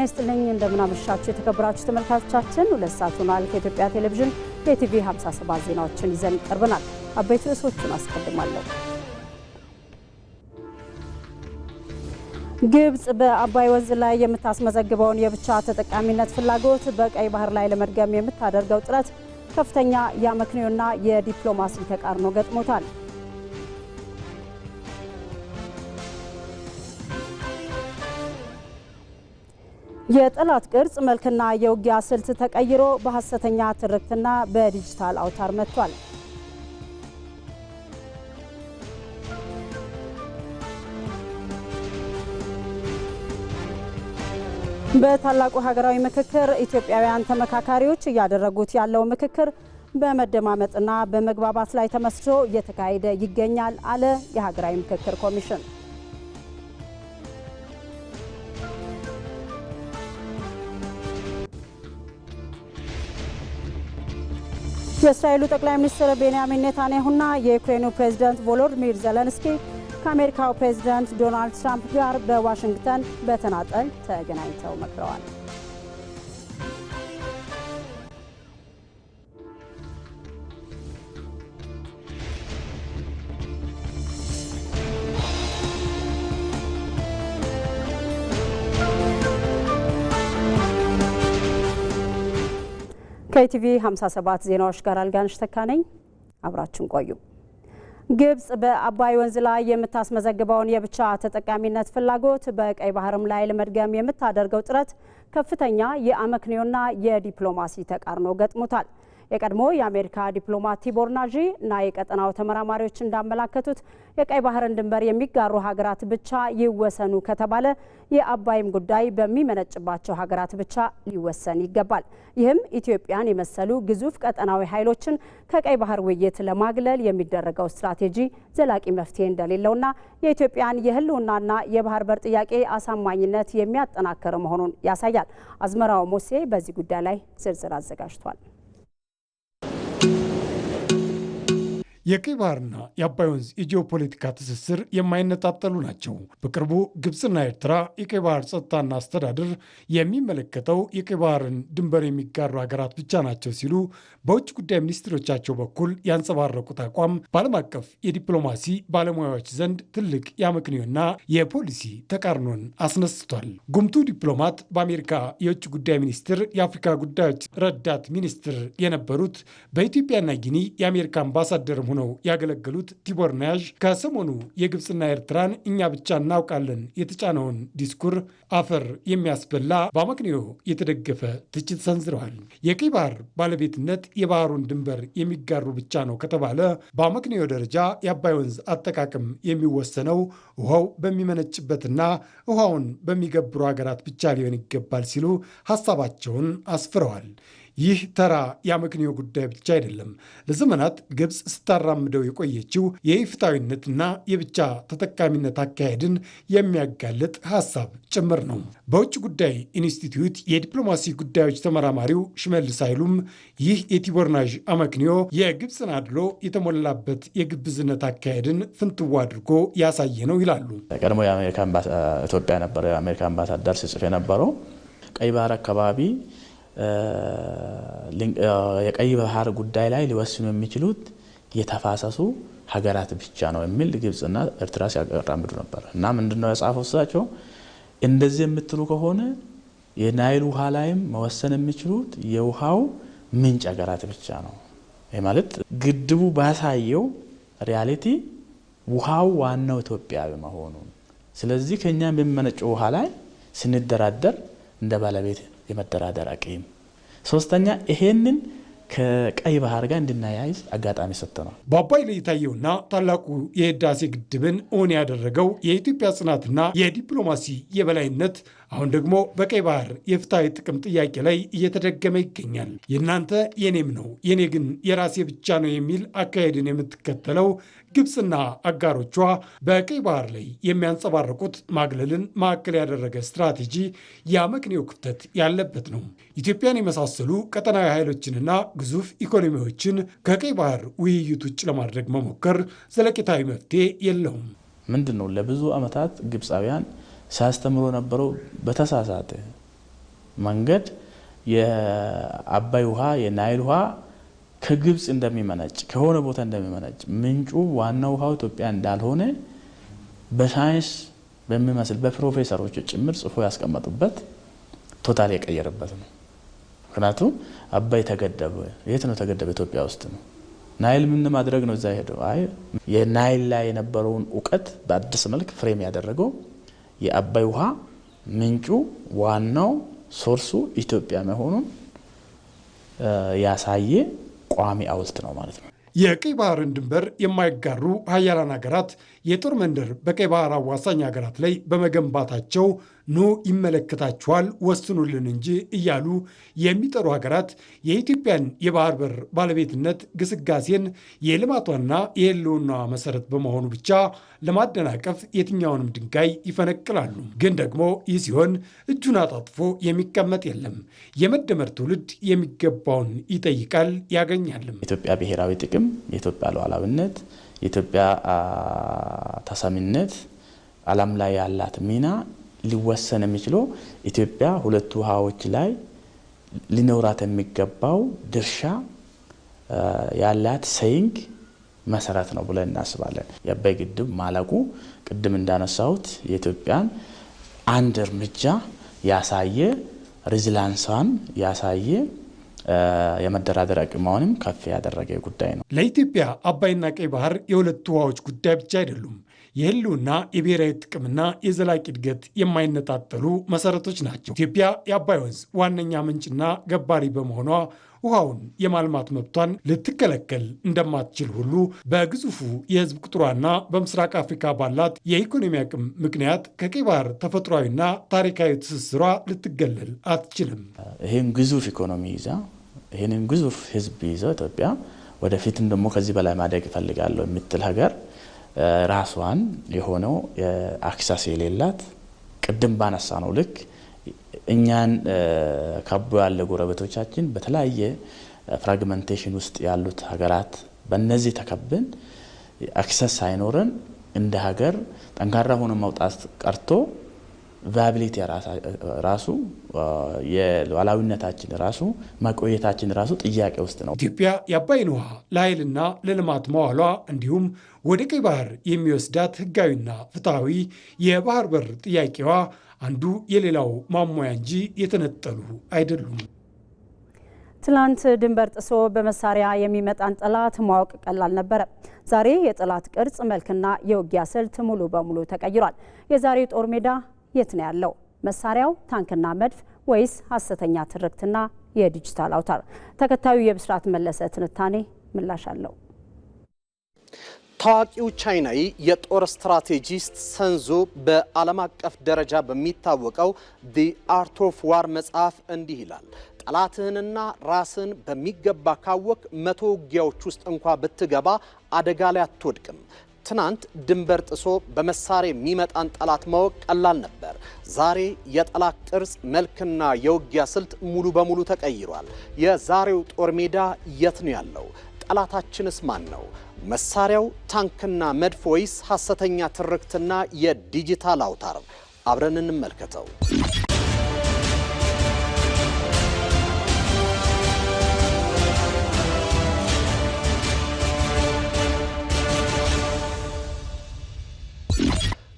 ይስጥልኝ እንደምን አመሻችሁ የተከበራችሁ ተመልካቾቻችን። ሁለት ሰዓት ሆኗል። ከኢትዮጵያ ቴሌቪዥን የቲቪ 57 ዜናዎችን ይዘን ቀርበናል። አበይት ርዕሶቹን አስቀድማለሁ። ግብጽ በአባይ ወንዝ ላይ የምታስመዘግበውን የብቻ ተጠቃሚነት ፍላጎት በቀይ ባህር ላይ ለመድገም የምታደርገው ጥረት ከፍተኛ የአመክንዮና የዲፕሎማሲ ተቃርኖ ገጥሞታል። የጠላት ቅርጽ መልክና የውጊያ ስልት ተቀይሮ በሐሰተኛ ትርክትና በዲጂታል አውታር መጥቷል። በታላቁ ሀገራዊ ምክክር ኢትዮጵያውያን ተመካካሪዎች እያደረጉት ያለው ምክክር በመደማመጥና በመግባባት ላይ ተመስርቶ እየተካሄደ ይገኛል አለ የሀገራዊ ምክክር ኮሚሽን። የእስራኤሉ ጠቅላይ ሚኒስትር ቤንያሚን ኔታንያሁና የዩክሬኑ ፕሬዝዳንት ቮሎዲሚር ዜሌንስኪ ከአሜሪካው ፕሬዝዳንት ዶናልድ ትራምፕ ጋር በዋሽንግተን በተናጠል ተገናኝተው መክረዋል። ከኢቲቪ 57 ዜናዎች ጋር አልጋነሽ ተካነኝ አብራችን ቆዩ። ግብጽ በአባይ ወንዝ ላይ የምታስመዘግበውን የብቻ ተጠቃሚነት ፍላጎት በቀይ ባህርም ላይ ለመድገም የምታደርገው ጥረት ከፍተኛ የአመክንዮና የዲፕሎማሲ ተቃርኖ ገጥሞታል። የቀድሞ የአሜሪካ ዲፕሎማት ቲቦር ናጂ እና የቀጠናው ተመራማሪዎች እንዳመላከቱት የቀይ ባህርን ድንበር የሚጋሩ ሀገራት ብቻ ይወሰኑ ከተባለ የአባይም ጉዳይ በሚመነጭባቸው ሀገራት ብቻ ሊወሰን ይገባል። ይህም ኢትዮጵያን የመሰሉ ግዙፍ ቀጠናዊ ኃይሎችን ከቀይ ባህር ውይይት ለማግለል የሚደረገው ስትራቴጂ ዘላቂ መፍትሄ እንደሌለውና የኢትዮጵያን የሕልውናና የባህር በር ጥያቄ አሳማኝነት የሚያጠናክር መሆኑን ያሳያል። አዝመራው ሙሴ በዚህ ጉዳይ ላይ ዝርዝር አዘጋጅቷል። የቀይ ባህርና የአባይ ወንዝ የጂኦፖለቲካ ትስስር የማይነጣጠሉ ናቸው። በቅርቡ ግብፅና ኤርትራ የቀይ ባህር ጸጥታና አስተዳደር የሚመለከተው የቀይ ባህርን ድንበር የሚጋሩ ሀገራት ብቻ ናቸው ሲሉ በውጭ ጉዳይ ሚኒስትሮቻቸው በኩል ያንጸባረቁት አቋም በዓለም አቀፍ የዲፕሎማሲ ባለሙያዎች ዘንድ ትልቅ የአመክንዮና የፖሊሲ ተቃርኖን አስነስቷል። ጉምቱ ዲፕሎማት በአሜሪካ የውጭ ጉዳይ ሚኒስትር የአፍሪካ ጉዳዮች ረዳት ሚኒስትር የነበሩት በኢትዮጵያና ጊኒ የአሜሪካ አምባሳደር ነው ያገለገሉት ቲቦር ናጂ ከሰሞኑ የግብፅና ኤርትራን እኛ ብቻ እናውቃለን የተጫነውን ዲስኩር አፈር የሚያስበላ በአመክንዮ የተደገፈ ትችት ሰንዝረዋል። የቀይ ባህር ባለቤትነት የባህሩን ድንበር የሚጋሩ ብቻ ነው ከተባለ በአመክንዮ ደረጃ የአባይ ወንዝ አጠቃቀም የሚወሰነው ውሃው በሚመነጭበትና ውሃውን በሚገብሩ ሀገራት ብቻ ሊሆን ይገባል ሲሉ ሀሳባቸውን አስፍረዋል። ይህ ተራ የአመክንዮ ጉዳይ ብቻ አይደለም። ለዘመናት ግብፅ ስታራምደው የቆየችው የኢፍትሐዊነትና የብቻ ተጠቃሚነት አካሄድን የሚያጋልጥ ሀሳብ ጭምር ነው። በውጭ ጉዳይ ኢንስቲትዩት የዲፕሎማሲ ጉዳዮች ተመራማሪው ሽመልስ ኃይሉም ይህ የቲቦር ናጂ አመክንዮ የግብፅን አድሎ የተሞላበት የግብዝነት አካሄድን ፍንትዋ አድርጎ ያሳየ ነው ይላሉ። ቀድሞ ኢትዮጵያ ነበረ የአሜሪካ አምባሳደር ሲጽፍ የነበረው ቀይ ባህር አካባቢ የቀይ ባህር ጉዳይ ላይ ሊወስኑ የሚችሉት የተፋሰሱ ሀገራት ብቻ ነው የሚል ግብፅና ኤርትራ ሲያራምዱ ነበር እና ምንድነው የጻፈው እሳቸው እንደዚህ የምትሉ ከሆነ የናይል ውሃ ላይም መወሰን የሚችሉት የውሃው ምንጭ ሀገራት ብቻ ነው። ይህ ማለት ግድቡ ባሳየው ሪያሊቲ ውሃው ዋናው ኢትዮጵያዊ መሆኑ፣ ስለዚህ ከኛ የሚመነጨው ውሃ ላይ ስንደራደር እንደ ባለቤት የመደራደር አቅም፣ ሶስተኛ ይሄንን ከቀይ ባህር ጋር እንድናያይዝ አጋጣሚ ሰጥተናል። በአባይ ላይ የታየውና ታላቁ የህዳሴ ግድብን እውን ያደረገው የኢትዮጵያ ጽናትና የዲፕሎማሲ የበላይነት አሁን ደግሞ በቀይ ባህር የፍትሐዊ ጥቅም ጥያቄ ላይ እየተደገመ ይገኛል። የእናንተ የኔም ነው የኔ ግን የራሴ ብቻ ነው የሚል አካሄድን የምትከተለው ግብፅና አጋሮቿ በቀይ ባህር ላይ የሚያንጸባርቁት ማግለልን ማዕከል ያደረገ ስትራቴጂ የአመክንዮ ክፍተት ያለበት ነው። ኢትዮጵያን የመሳሰሉ ቀጠናዊ ኃይሎችንና ግዙፍ ኢኮኖሚዎችን ከቀይ ባህር ውይይት ውጭ ለማድረግ መሞከር ዘለቄታዊ መፍትሄ የለውም። ምንድነው ለብዙ ዓመታት ግብፃውያን ሲያስተምሩ ነበረው በተሳሳተ መንገድ የአባይ ውሃ የናይል ውሃ ከግብጽ እንደሚመነጭ ከሆነ ቦታ እንደሚመነጭ ምንጩ ዋናው ውሃው ኢትዮጵያ እንዳልሆነ በሳይንስ በሚመስል በፕሮፌሰሮች ጭምር ጽፎ ያስቀመጡበት ቶታል የቀየረበት ነው። ምክንያቱም አባይ ተገደበ። የት ነው ተገደበ? ኢትዮጵያ ውስጥ ነው። ናይል ምን ማድረግ ነው እዛ ሄደው? አይ የናይል ላይ የነበረውን እውቀት በአዲስ መልክ ፍሬም ያደረገው የአባይ ውሃ ምንጩ ዋናው ሶርሱ ኢትዮጵያ መሆኑን ያሳየ ቋሚ ሐውልት ነው ማለት ነው። የቀይ ባህርን ድንበር የማይጋሩ ሀያላን ሀገራት የጦር መንደር በቀይ ባህር አዋሳኝ ሀገራት ላይ በመገንባታቸው ኑ ይመለከታችኋል ወስኑልን እንጂ እያሉ የሚጠሩ ሀገራት የኢትዮጵያን የባህር በር ባለቤትነት ግስጋሴን የልማቷና የሕልውናዋ መሰረት በመሆኑ ብቻ ለማደናቀፍ የትኛውንም ድንጋይ ይፈነቅላሉ። ግን ደግሞ ይህ ሲሆን እጁን አጣጥፎ የሚቀመጥ የለም። የመደመር ትውልድ የሚገባውን ይጠይቃል ያገኛልም። የኢትዮጵያ ብሔራዊ ጥቅም፣ የኢትዮጵያ ሉዓላዊነት፣ የኢትዮጵያ ተሰሚነት፣ ዓለም ላይ ያላት ሚና ሊወሰን የሚችለው ኢትዮጵያ ሁለቱ ውሃዎች ላይ ሊኖራት የሚገባው ድርሻ ያላት ሰይንግ መሰረት ነው ብለን እናስባለን። የአባይ ግድብ ማለቁ ቅድም እንዳነሳሁት የኢትዮጵያን አንድ እርምጃ ያሳየ ሬዚላንሷን ያሳየ የመደራደር አቅሟንም ከፍ ያደረገ ጉዳይ ነው። ለኢትዮጵያ አባይና ቀይ ባህር የሁለቱ ውሃዎች ጉዳይ ብቻ አይደሉም። የሕልውና የብሔራዊ ጥቅምና የዘላቂ እድገት የማይነጣጠሉ መሰረቶች ናቸው። ኢትዮጵያ የአባይ ወንዝ ዋነኛ ምንጭና ገባሪ በመሆኗ ውሃውን የማልማት መብቷን ልትከለከል እንደማትችል ሁሉ በግዙፉ የሕዝብ ቁጥሯና በምስራቅ አፍሪካ ባላት የኢኮኖሚ አቅም ምክንያት ከቀይ ባህር ተፈጥሯዊና ታሪካዊ ትስስሯ ልትገለል አትችልም። ይህን ግዙፍ ኢኮኖሚ ይዛ ይህንን ግዙፍ ሕዝብ ይዘው ኢትዮጵያ ወደፊትም ደግሞ ከዚህ በላይ ማደግ እፈልጋለሁ የምትል ሀገር ራሷን የሆነው አክሰስ የሌላት ቅድም ባነሳ ነው ልክ እኛን ከቦ ያለ ጎረቤቶቻችን በተለያየ ፍራግመንቴሽን ውስጥ ያሉት ሀገራት በእነዚህ ተከብን አክሰስ ሳይኖረን እንደ ሀገር ጠንካራ ሆኖ መውጣት ቀርቶ ቫያቢሊቲ ራሱ የሉዓላዊነታችን ራሱ መቆየታችን ራሱ ጥያቄ ውስጥ ነው። ኢትዮጵያ የአባይን ውሃ ለኃይልና ለልማት መዋሏ እንዲሁም ወደ ቀይ ባህር የሚወስዳት ህጋዊና ፍትሐዊ የባህር በር ጥያቄዋ አንዱ የሌላው ማሟያ እንጂ የተነጠሉ አይደሉም። ትላንት ድንበር ጥሶ በመሳሪያ የሚመጣን ጠላት ማወቅ ቀላል ነበረ። ዛሬ የጠላት ቅርጽ፣ መልክና የውጊያ ስልት ሙሉ በሙሉ ተቀይሯል። የዛሬው ጦር ሜዳ የት ነው ያለው? መሳሪያው ታንክና መድፍ ወይስ ሐሰተኛ ትርክትና የዲጂታል አውታር? ተከታዩ የብስራት መለሰ ትንታኔ ምላሽ አለው። ታዋቂው ቻይናዊ የጦር ስትራቴጂስት ሰንዞ በዓለም አቀፍ ደረጃ በሚታወቀው ዲ አርት ኦፍ ዋር መጽሐፍ እንዲህ ይላል። ጠላትህንና ራስን በሚገባ ካወቅ 100 ውጊያዎች ውስጥ እንኳ ብትገባ አደጋ ላይ አትወድቅም። ትናንት ድንበር ጥሶ በመሳሪያ የሚመጣን ጠላት ማወቅ ቀላል ነበር። ዛሬ የጠላት ቅርጽ፣ መልክና የውጊያ ስልት ሙሉ በሙሉ ተቀይሯል። የዛሬው ጦር ሜዳ የት ነው ያለው? ጠላታችንስ ማን ነው? መሳሪያው ታንክና መድፍ ወይስ ሐሰተኛ ትርክትና የዲጂታል አውታር? አብረን እንመልከተው።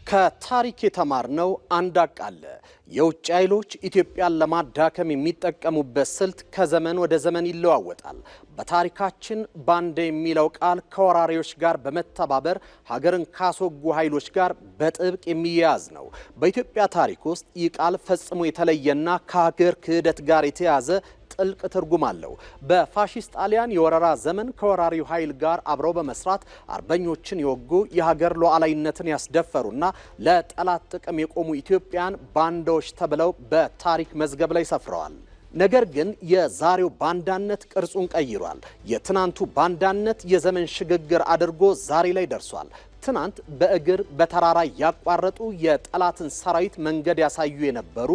ከታሪክ የተማርነው አንድ ሀቅ አለ። የውጭ ኃይሎች ኢትዮጵያን ለማዳከም የሚጠቀሙበት ስልት ከዘመን ወደ ዘመን ይለዋወጣል። በታሪካችን ባንዳ የሚለው ቃል ከወራሪዎች ጋር በመተባበር ሀገርን ካስወጉ ኃይሎች ጋር በጥብቅ የሚያያዝ ነው። በኢትዮጵያ ታሪክ ውስጥ ይህ ቃል ፈጽሞ የተለየና ከሀገር ክህደት ጋር የተያዘ ጥልቅ ትርጉም አለው። በፋሺስት ጣሊያን የወረራ ዘመን ከወራሪው ኃይል ጋር አብረው በመስራት አርበኞችን የወጉ የሀገር ሉዓላዊነትን ያስደፈሩና ለጠላት ጥቅም የቆሙ ኢትዮጵያን ባንዳዎች ተብለው በታሪክ መዝገብ ላይ ሰፍረዋል። ነገር ግን የዛሬው ባንዳነት ቅርጹን ቀይሯል። የትናንቱ ባንዳነት የዘመን ሽግግር አድርጎ ዛሬ ላይ ደርሷል። ትናንት በእግር በተራራ ያቋረጡ የጠላትን ሰራዊት መንገድ ያሳዩ የነበሩ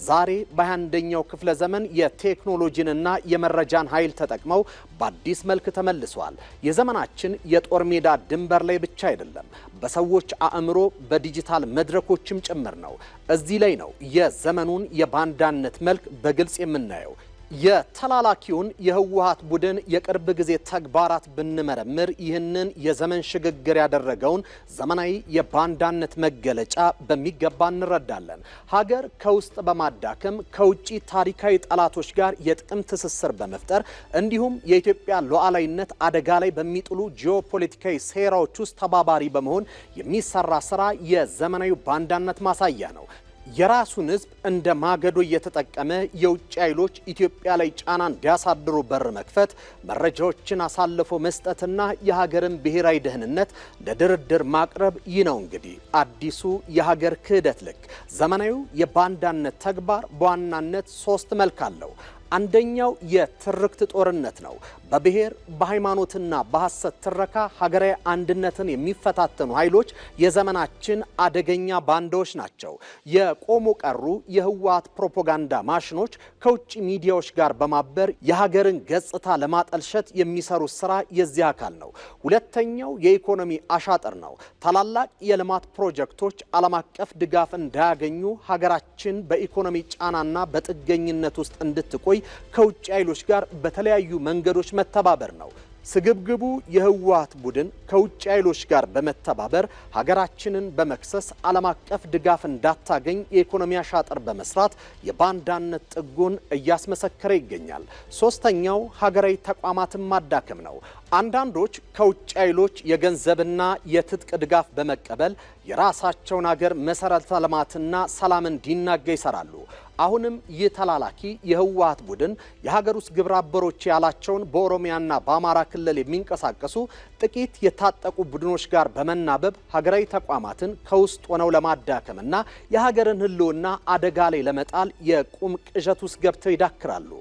ዛሬ በ21ኛው ክፍለ ዘመን የቴክኖሎጂንና የመረጃን ኃይል ተጠቅመው በአዲስ መልክ ተመልሰዋል። የዘመናችን የጦር ሜዳ ድንበር ላይ ብቻ አይደለም፣ በሰዎች አእምሮ በዲጂታል መድረኮችም ጭምር ነው። እዚህ ላይ ነው የዘመኑን የባንዳነት መልክ በግልጽ የምናየው። የተላላኪውን የህወሓት ቡድን የቅርብ ጊዜ ተግባራት ብንመረምር ይህንን የዘመን ሽግግር ያደረገውን ዘመናዊ የባንዳነት መገለጫ በሚገባ እንረዳለን። ሀገር ከውስጥ በማዳከም ከውጪ ታሪካዊ ጠላቶች ጋር የጥቅም ትስስር በመፍጠር እንዲሁም የኢትዮጵያ ሉዓላዊነት አደጋ ላይ በሚጥሉ ጂኦፖለቲካዊ ሴራዎች ውስጥ ተባባሪ በመሆን የሚሰራ ስራ የዘመናዊ ባንዳነት ማሳያ ነው። የራሱን ህዝብ እንደ ማገዶ እየተጠቀመ የውጭ ኃይሎች ኢትዮጵያ ላይ ጫና እንዲያሳድሩ በር መክፈት፣ መረጃዎችን አሳልፎ መስጠትና የሀገርን ብሔራዊ ደህንነት ለድርድር ማቅረብ ይህ ነው እንግዲህ አዲሱ የሀገር ክህደት ልክ። ዘመናዊው የባንዳነት ተግባር በዋናነት 3 መልክ አለው። አንደኛው የትርክት ጦርነት ነው። በብሔር በሃይማኖትና በሐሰት ትረካ ሀገራዊ አንድነትን የሚፈታተኑ ኃይሎች የዘመናችን አደገኛ ባንዳዎች ናቸው። የቆሞ ቀሩ የህወሓት ፕሮፓጋንዳ ማሽኖች ከውጭ ሚዲያዎች ጋር በማበር የሀገርን ገጽታ ለማጠልሸት የሚሰሩት ስራ የዚህ አካል ነው። ሁለተኛው የኢኮኖሚ አሻጥር ነው። ታላላቅ የልማት ፕሮጀክቶች ዓለም አቀፍ ድጋፍ እንዳያገኙ ሀገራችን በኢኮኖሚ ጫናና በጥገኝነት ውስጥ እንድትቆይ ከውጭ ኃይሎች ጋር በተለያዩ መንገዶች መተባበር ነው። ስግብግቡ የህወሓት ቡድን ከውጭ ኃይሎች ጋር በመተባበር ሀገራችንን በመክሰስ ዓለም አቀፍ ድጋፍ እንዳታገኝ የኢኮኖሚ አሻጥር በመስራት የባንዳነት ጥጉን እያስመሰከረ ይገኛል። ሶስተኛው ሀገራዊ ተቋማትን ማዳከም ነው። አንዳንዶች ከውጭ ኃይሎች የገንዘብና የትጥቅ ድጋፍ በመቀበል የራሳቸውን ሀገር መሰረተ ልማትና ሰላም እንዲናጋ ይሰራሉ። አሁንም ይህ ተላላኪ የህወሓት ቡድን የሀገር ውስጥ ግብረ አበሮች ያላቸውን በኦሮሚያና በአማራ ክልል የሚንቀሳቀሱ ጥቂት የታጠቁ ቡድኖች ጋር በመናበብ ሀገራዊ ተቋማትን ከውስጥ ሆነው ለማዳከምና የሀገርን ህልውና አደጋ ላይ ለመጣል የቁም ቅዠት ውስጥ ገብተው ይዳክራሉ።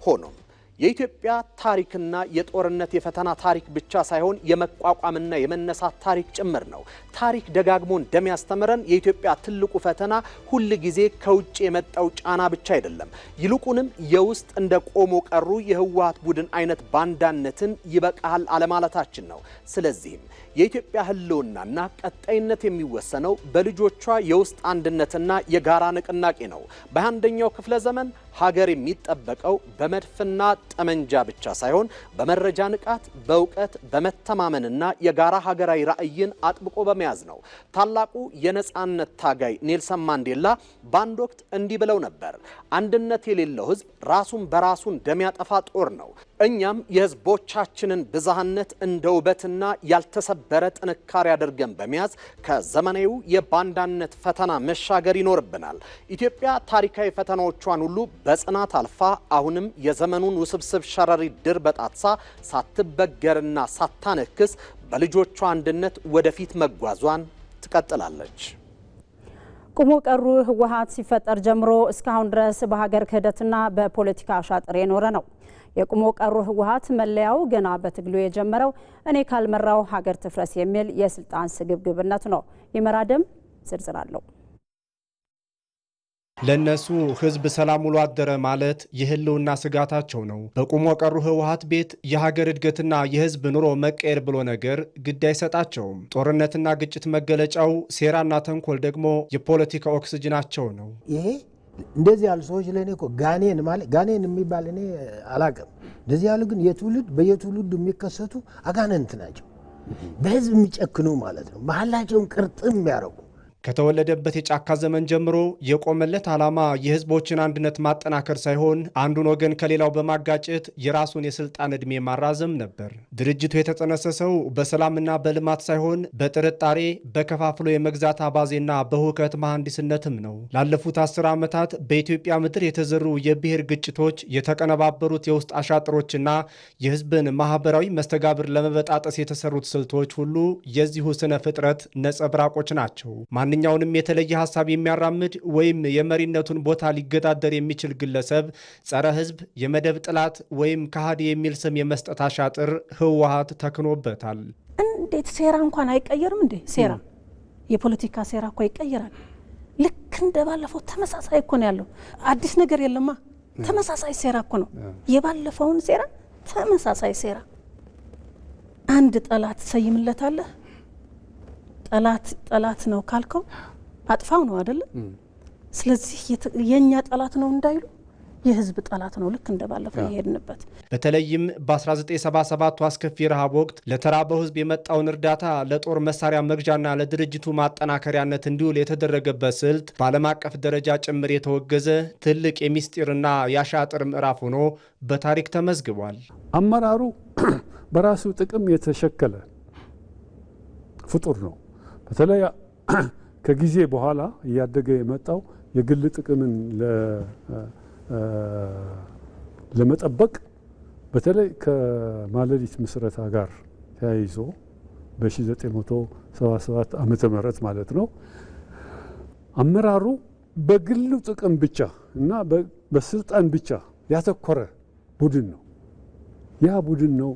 ሆኖም የኢትዮጵያ ታሪክና የጦርነት የፈተና ታሪክ ብቻ ሳይሆን የመቋቋምና የመነሳት ታሪክ ጭምር ነው። ታሪክ ደጋግሞ እንደሚያስተምረን የኢትዮጵያ ትልቁ ፈተና ሁል ጊዜ ከውጭ የመጣው ጫና ብቻ አይደለም። ይልቁንም የውስጥ እንደ ቆሞ ቀሩ የህወሓት ቡድን አይነት ባንዳነትን ይበቃል አለማለታችን ነው። ስለዚህም የኢትዮጵያ ህልውናና ቀጣይነት የሚወሰነው በልጆቿ የውስጥ አንድነትና የጋራ ንቅናቄ ነው። በ21ኛው ክፍለ ዘመን ሀገር የሚጠበቀው በመድፍና ጠመንጃ ብቻ ሳይሆን በመረጃ ንቃት፣ በእውቀት፣ በመተማመንና የጋራ ሀገራዊ ራዕይን አጥብቆ በመያዝ ነው። ታላቁ የነጻነት ታጋይ ኔልሰን ማንዴላ በአንድ ወቅት እንዲህ ብለው ነበር፣ አንድነት የሌለው ህዝብ ራሱን በራሱ እንደሚያጠፋ ጦር ነው። እኛም የህዝቦቻችንን ብዝሃነት እንደ ውበትና ያልተሰበረ ጥንካሬ አድርገን በመያዝ ከዘመናዊው የባንዳነት ፈተና መሻገር ይኖርብናል። ኢትዮጵያ ታሪካዊ ፈተናዎቿን ሁሉ በጽናት አልፋ አሁንም የዘመኑን ውስብስብ ሸረሪት ድር በጣጥሳ ሳትበገርና ሳታነክስ በልጆቿ አንድነት ወደፊት መጓዟን ትቀጥላለች። ቁሞ ቀሩ ህወሓት ሲፈጠር ጀምሮ እስካሁን ድረስ በሀገር ክህደትና በፖለቲካ አሻጥር የኖረ ነው። የቁሞ ቀሩ ህወሓት መለያው ገና በትግሉ የጀመረው እኔ ካልመራው ሀገር ትፍረስ የሚል የስልጣን ስግብግብነት ነው። ይመራደም ዝርዝር አለው። ለነሱ ህዝብ ሰላም ውሎ አደረ ማለት የህልውና ስጋታቸው ነው። በቁሞ ቀሩ ህወሓት ቤት የሀገር እድገትና የህዝብ ኑሮ መቀየር ብሎ ነገር ግድ አይሰጣቸውም። ጦርነትና ግጭት መገለጫው፣ ሴራና ተንኮል ደግሞ የፖለቲካ ኦክስጅናቸው ነው። ይሄ እንደዚህ ያሉ ሰዎች ለኔ እኮ ጋኔን ማለት ጋኔን የሚባል እኔ አላውቅም። እንደዚህ ያሉ ግን በየትውልዱ የሚከሰቱ አጋንንት ናቸው። በህዝብ የሚጨክኑ ማለት ነው። መሐላቸውን ቅርጥም የሚያረጉ ከተወለደበት የጫካ ዘመን ጀምሮ የቆመለት ዓላማ የህዝቦችን አንድነት ማጠናከር ሳይሆን አንዱን ወገን ከሌላው በማጋጨት የራሱን የስልጣን ዕድሜ ማራዘም ነበር። ድርጅቱ የተጠነሰሰው በሰላምና በልማት ሳይሆን በጥርጣሬ በከፋፍሎ የመግዛት አባዜና በሁከት መሐንዲስነትም ነው። ላለፉት 10 ዓመታት በኢትዮጵያ ምድር የተዘሩ የብሔር ግጭቶች፣ የተቀነባበሩት የውስጥ አሻጥሮችና የህዝብን ማህበራዊ መስተጋብር ለመበጣጠስ የተሰሩት ስልቶች ሁሉ የዚሁ ስነ ፍጥረት ነጸብራቆች ናቸው። ማንኛውንም የተለየ ሐሳብ የሚያራምድ ወይም የመሪነቱን ቦታ ሊገዳደር የሚችል ግለሰብ ጸረ ሕዝብ፣ የመደብ ጥላት ወይም ከሃዲ የሚል ስም የመስጠት አሻጥር ህወሓት ተክኖበታል። እንዴት ሴራ እንኳን አይቀየርም እንዴ? ሴራ የፖለቲካ ሴራ እኮ ይቀየራል። ልክ እንደባለፈው ተመሳሳይ እኮ ነው ያለው። አዲስ ነገር የለማ። ተመሳሳይ ሴራ እኮ ነው። የባለፈውን ሴራ ተመሳሳይ ሴራ። አንድ ጠላት ሰይምለታለህ። ጠላት ነው ካልከው አጥፋው ነው አይደለ? ስለዚህ የኛ ጠላት ነው እንዳይሉ የህዝብ ጠላት ነው። ልክ እንደባለፈው ይሄድንበት። በተለይም በ1977 አስከፊ ረሃብ ወቅት ለተራበው ህዝብ የመጣውን እርዳታ ለጦር መሳሪያ መግዣና ለድርጅቱ ማጠናከሪያነት እንዲውል የተደረገበት ስልት በዓለም አቀፍ ደረጃ ጭምር የተወገዘ ትልቅ የሚስጢርና ያሻጥር ምዕራፍ ሆኖ በታሪክ ተመዝግቧል። አመራሩ በራሱ ጥቅም የተሸከለ ፍጡር ነው። በተለይ ከጊዜ በኋላ እያደገ የመጣው የግል ጥቅምን ለመጠበቅ በተለይ ከማለዲት ምስረታ ጋር ተያይዞ በ1977 ዓመተ ምህረት ማለት ነው አመራሩ በግሉ ጥቅም ብቻ እና በስልጣን ብቻ ያተኮረ ቡድን ነው። ያ ቡድን ነው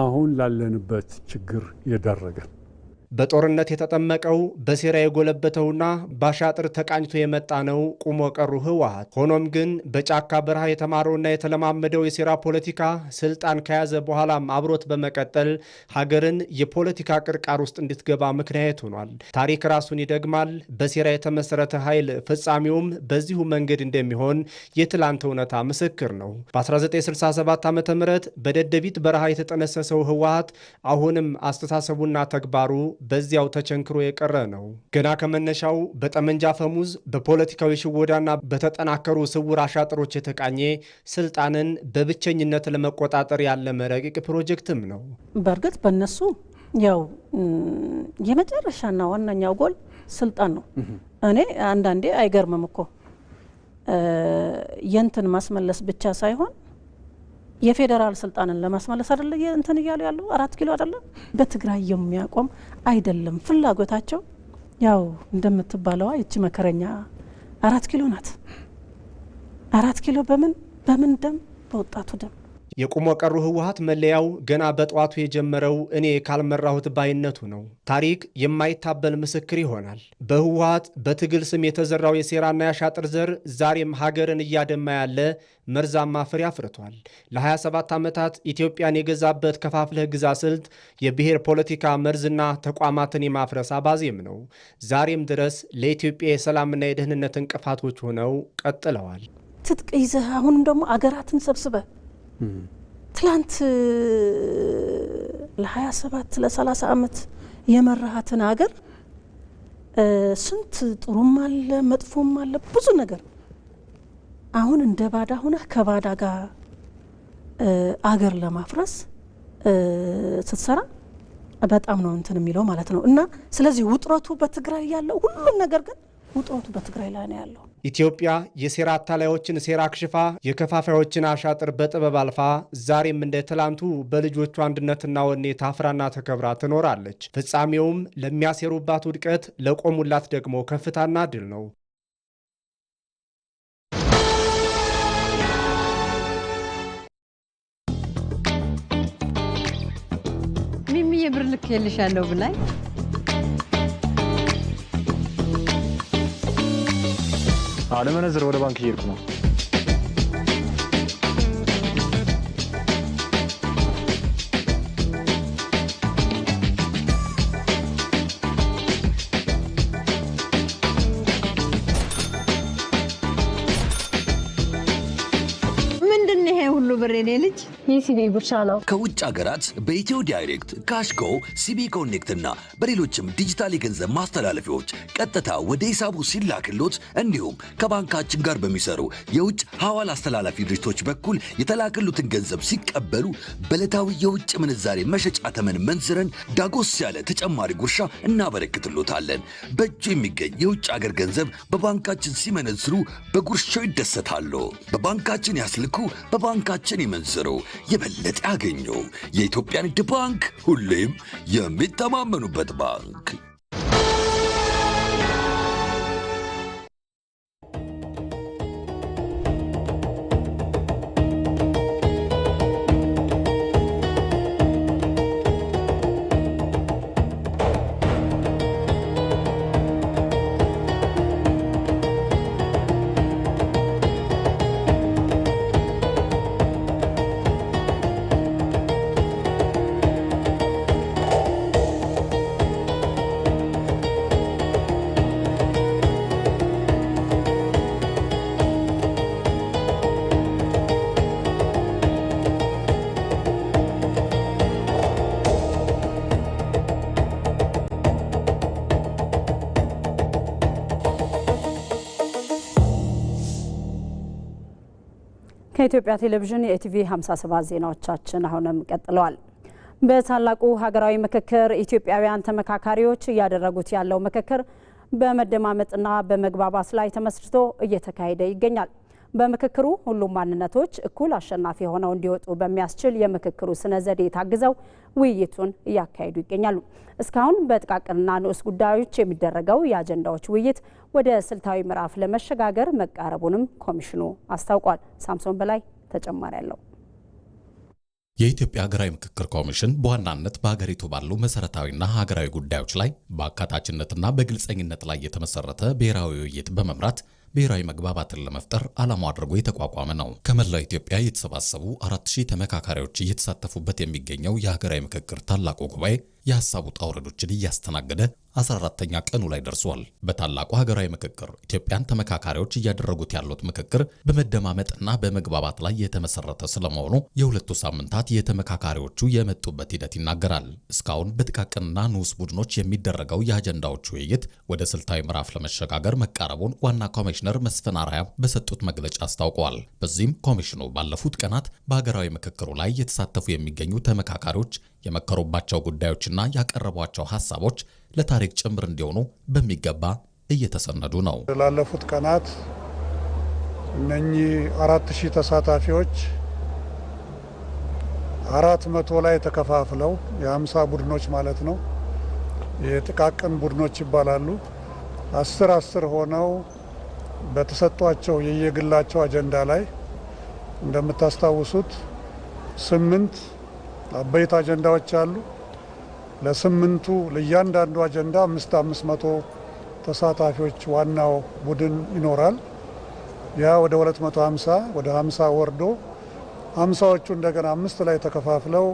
አሁን ላለንበት ችግር የዳረገን። በጦርነት የተጠመቀው በሴራ የጎለበተውና ባሻጥር ተቃኝቶ የመጣ ነው ቁሞ ቀሩ ህወሓት። ሆኖም ግን በጫካ በረሃ የተማረውና የተለማመደው የሴራ ፖለቲካ ስልጣን ከያዘ በኋላም አብሮት በመቀጠል ሀገርን የፖለቲካ ቅርቃር ውስጥ እንድትገባ ምክንያት ሆኗል። ታሪክ ራሱን ይደግማል። በሴራ የተመሰረተ ኃይል ፍጻሜውም በዚሁ መንገድ እንደሚሆን የትላንት እውነታ ምስክር ነው። በ1967 ዓ.ም በደደቢት በረሃ የተጠነሰሰው ህወሓት አሁንም አስተሳሰቡና ተግባሩ በዚያው ተቸንክሮ የቀረ ነው። ገና ከመነሻው በጠመንጃ ፈሙዝ በፖለቲካዊ ሽወዳና በተጠናከሩ ስውር አሻጥሮች የተቃኘ ስልጣንን በብቸኝነት ለመቆጣጠር ያለመ ረቂቅ ፕሮጀክትም ነው። በእርግጥ በእነሱ ያው የመጨረሻና ዋነኛው ጎል ስልጣን ነው። እኔ አንዳንዴ አይገርምም እኮ የንትን ማስመለስ ብቻ ሳይሆን የፌደራል ስልጣንን ለማስመለስ አይደለ እንትን እያሉ ያለው 4 ኪሎ አይደለ? በትግራይ የሚያቆም አይደለም ፍላጎታቸው። ያው እንደምትባለዋ እቺ መከረኛ 4 ኪሎ ናት። 4 ኪሎ በምን ደም? በወጣቱ ደም። የቁሞ ቀሩ ህወሓት መለያው ገና በጠዋቱ የጀመረው እኔ ካልመራሁት ባይነቱ ነው። ታሪክ የማይታበል ምስክር ይሆናል። በህወሓት በትግል ስም የተዘራው የሴራና ያሻጥር ዘር ዛሬም ሀገርን እያደማ ያለ መርዛማ ፍሬ አፍርቷል። ለ27 ዓመታት ኢትዮጵያን የገዛበት ከፋፍለህ ግዛ ስልት የብሔር ፖለቲካ መርዝና ተቋማትን የማፍረስ አባዜም ነው። ዛሬም ድረስ ለኢትዮጵያ የሰላምና የደህንነት እንቅፋቶች ሆነው ቀጥለዋል። ትጥቅ ይዘህ አሁንም ደግሞ አገራትን ሰብስበ ትላንት ለ27 ለ30 ዓመት የመራሃትን አገር ስንት ጥሩም አለ መጥፎም አለ ብዙ ነገር አሁን እንደ ባዳ ሆነ ከባዳ ጋር አገር ለማፍረስ ስትሰራ በጣም ነው እንትን የሚለው ማለት ነው። እና ስለዚህ ውጥረቱ በትግራይ ያለው ሁሉም ነገር ግን ውጥረቱ በትግራይ ላይ ነው ያለው። ኢትዮጵያ የሴራ አታላዮችን ሴራ አክሽፋ የከፋፋዮችን አሻጥር በጥበብ አልፋ ዛሬም እንደ ትላንቱ በልጆቿ አንድነትና ወኔ ታፍራና ተከብራ ትኖራለች። ፍጻሜውም ለሚያሴሩባት ውድቀት፣ ለቆሙላት ደግሞ ከፍታና ድል ነው። ሚሚዬ ብር ልኬልሻለሁ ብላኝ ለመነዘር ወደ ባንክ እየሄድኩ ነው። ሁሉ ብር የኔ ልጅ የሲቢ ብቻ ነው። ከውጭ ሀገራት በኢትዮ ዳይሬክት፣ ካሽኮ፣ ሲቢ ኮኔክት እና በሌሎችም ዲጂታል የገንዘብ ማስተላለፊያዎች ቀጥታ ወደ ሂሳቡ ሲላክሎት እንዲሁም ከባንካችን ጋር በሚሰሩ የውጭ ሐዋላ አስተላላፊ ድርጅቶች በኩል የተላከሉትን ገንዘብ ሲቀበሉ በዕለታዊ የውጭ ምንዛሬ መሸጫ ተመን መንዝረን ዳጎስ ያለ ተጨማሪ ጉርሻ እናበረክትሎታለን። በእጁ የሚገኝ የውጭ ሀገር ገንዘብ በባንካችን ሲመነዝሩ በጉርሻው ይደሰታሉ። በባንካችን ያስልኩ፣ በባንካችን ይመንዝሩ፣ የበለጠ ያገኙ። የኢትዮጵያ ንግድ ባንክ ሁሌም የሚተማመኑበት ባንክ። ከኢትዮጵያ ቴሌቪዥን የኢቲቪ 57 ዜናዎቻችን አሁንም ቀጥለዋል። በታላቁ ሀገራዊ ምክክር ኢትዮጵያውያን ተመካካሪዎች እያደረጉት ያለው ምክክር በመደማመጥና በመግባባት ላይ ተመስርቶ እየተካሄደ ይገኛል። በምክክሩ ሁሉም ማንነቶች እኩል አሸናፊ ሆነው እንዲወጡ በሚያስችል የምክክሩ ስነ ዘዴ ታግዘው ውይይቱን እያካሄዱ ይገኛሉ። እስካሁን በጥቃቅንና ንዑስ ጉዳዮች የሚደረገው የአጀንዳዎች ውይይት ወደ ስልታዊ ምዕራፍ ለመሸጋገር መቃረቡንም ኮሚሽኑ አስታውቋል። ሳምሶን በላይ ተጨማሪ አለው። የኢትዮጵያ ሀገራዊ ምክክር ኮሚሽን በዋናነት በሀገሪቱ ባሉ መሰረታዊና ሀገራዊ ጉዳዮች ላይ በአካታችነትና በግልጸኝነት ላይ የተመሰረተ ብሔራዊ ውይይት በመምራት ብሔራዊ መግባባትን ለመፍጠር ዓላማው አድርጎ የተቋቋመ ነው። ከመላው ኢትዮጵያ የተሰባሰቡ 4000 ተመካካሪዎች እየተሳተፉበት የሚገኘው የሀገራዊ ምክክር ታላቁ ጉባኤ የሐሳብ ውጣ ውረዶችን እያስተናገደ 14ኛ ቀኑ ላይ ደርሷል። በታላቁ ሀገራዊ ምክክር ኢትዮጵያን ተመካካሪዎች እያደረጉት ያሉት ምክክር በመደማመጥና በመግባባት ላይ የተመሰረተ ስለመሆኑ የሁለቱ ሳምንታት የተመካካሪዎቹ የመጡበት ሂደት ይናገራል። እስካሁን በጥቃቅንና ንዑስ ቡድኖች የሚደረገው የአጀንዳዎች ውይይት ወደ ስልታዊ ምዕራፍ ለመሸጋገር መቃረቡን ዋና ኮሚሽነር መስፍን አርአያ በሰጡት መግለጫ አስታውቀዋል። በዚህም ኮሚሽኑ ባለፉት ቀናት በሀገራዊ ምክክሩ ላይ የተሳተፉ የሚገኙ ተመካካሪዎች የመከሩባቸው ጉዳዮችና ያቀረቧቸው ሐሳቦች ለታሪክ ጭምር እንዲሆኑ በሚገባ እየተሰነዱ ነው። ላለፉት ቀናት እነኚህ 4000 ተሳታፊዎች 400 ላይ ተከፋፍለው የ50 ቡድኖች ማለት ነው፣ የጥቃቅን ቡድኖች ይባላሉ። 10 ሆነው በተሰጧቸው የየግላቸው አጀንዳ ላይ እንደምታስታውሱት 8 አበይት አጀንዳዎች አሉ። ለስምንቱ ለእያንዳንዱ አጀንዳ 500 ተሳታፊዎች ዋናው ቡድን ይኖራል። ያ ወደ 250 ወደ 50 ወርዶ 50ዎቹ እንደገና 5 ላይ ተከፋፍለው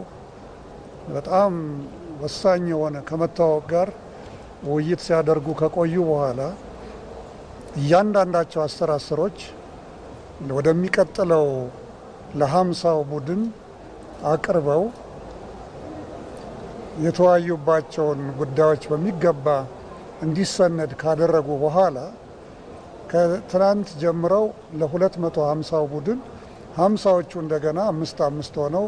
በጣም ወሳኝ የሆነ ከመታወቅ ጋር ውይይት ሲያደርጉ ከቆዩ በኋላ እያንዳንዳቸው 10 ወደሚቀጥለው ለ50ው ቡድን አቅርበው የተወያዩባቸውን ጉዳዮች በሚገባ እንዲሰነድ ካደረጉ በኋላ ከትናንት ጀምረው ለ250 ቡድን 50ዎቹ እንደገና 5 ሆነው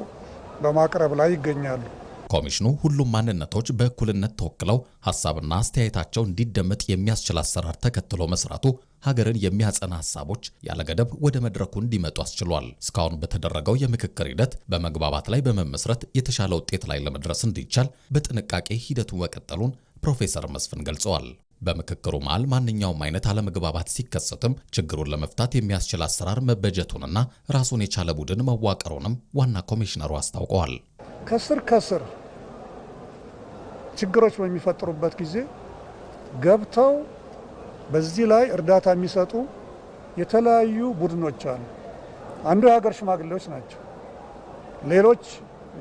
በማቅረብ ላይ ይገኛሉ። ኮሚሽኑ ሁሉም ማንነቶች በእኩልነት ተወክለው ሐሳብና አስተያየታቸው እንዲደመጥ የሚያስችል አሰራር ተከትሎ መስራቱ ሀገርን የሚያጸና ሐሳቦች ያለ ገደብ ወደ መድረኩ እንዲመጡ አስችሏል። እስካሁን በተደረገው የምክክር ሂደት በመግባባት ላይ በመመስረት የተሻለ ውጤት ላይ ለመድረስ እንዲቻል በጥንቃቄ ሂደቱ መቀጠሉን ፕሮፌሰር መስፍን ገልጸዋል። በምክክሩ መሃል ማንኛውም አይነት አለመግባባት ሲከሰትም ችግሩን ለመፍታት የሚያስችል አሰራር መበጀቱንና ራሱን የቻለ ቡድን መዋቀሩንም ዋና ኮሚሽነሩ አስታውቀዋል። ከስር ችግሮች በሚፈጥሩበት ጊዜ ገብተው በዚህ ላይ እርዳታ የሚሰጡ የተለያዩ ቡድኖች አሉ። አንዱ የሀገር ሽማግሌዎች ናቸው። ሌሎች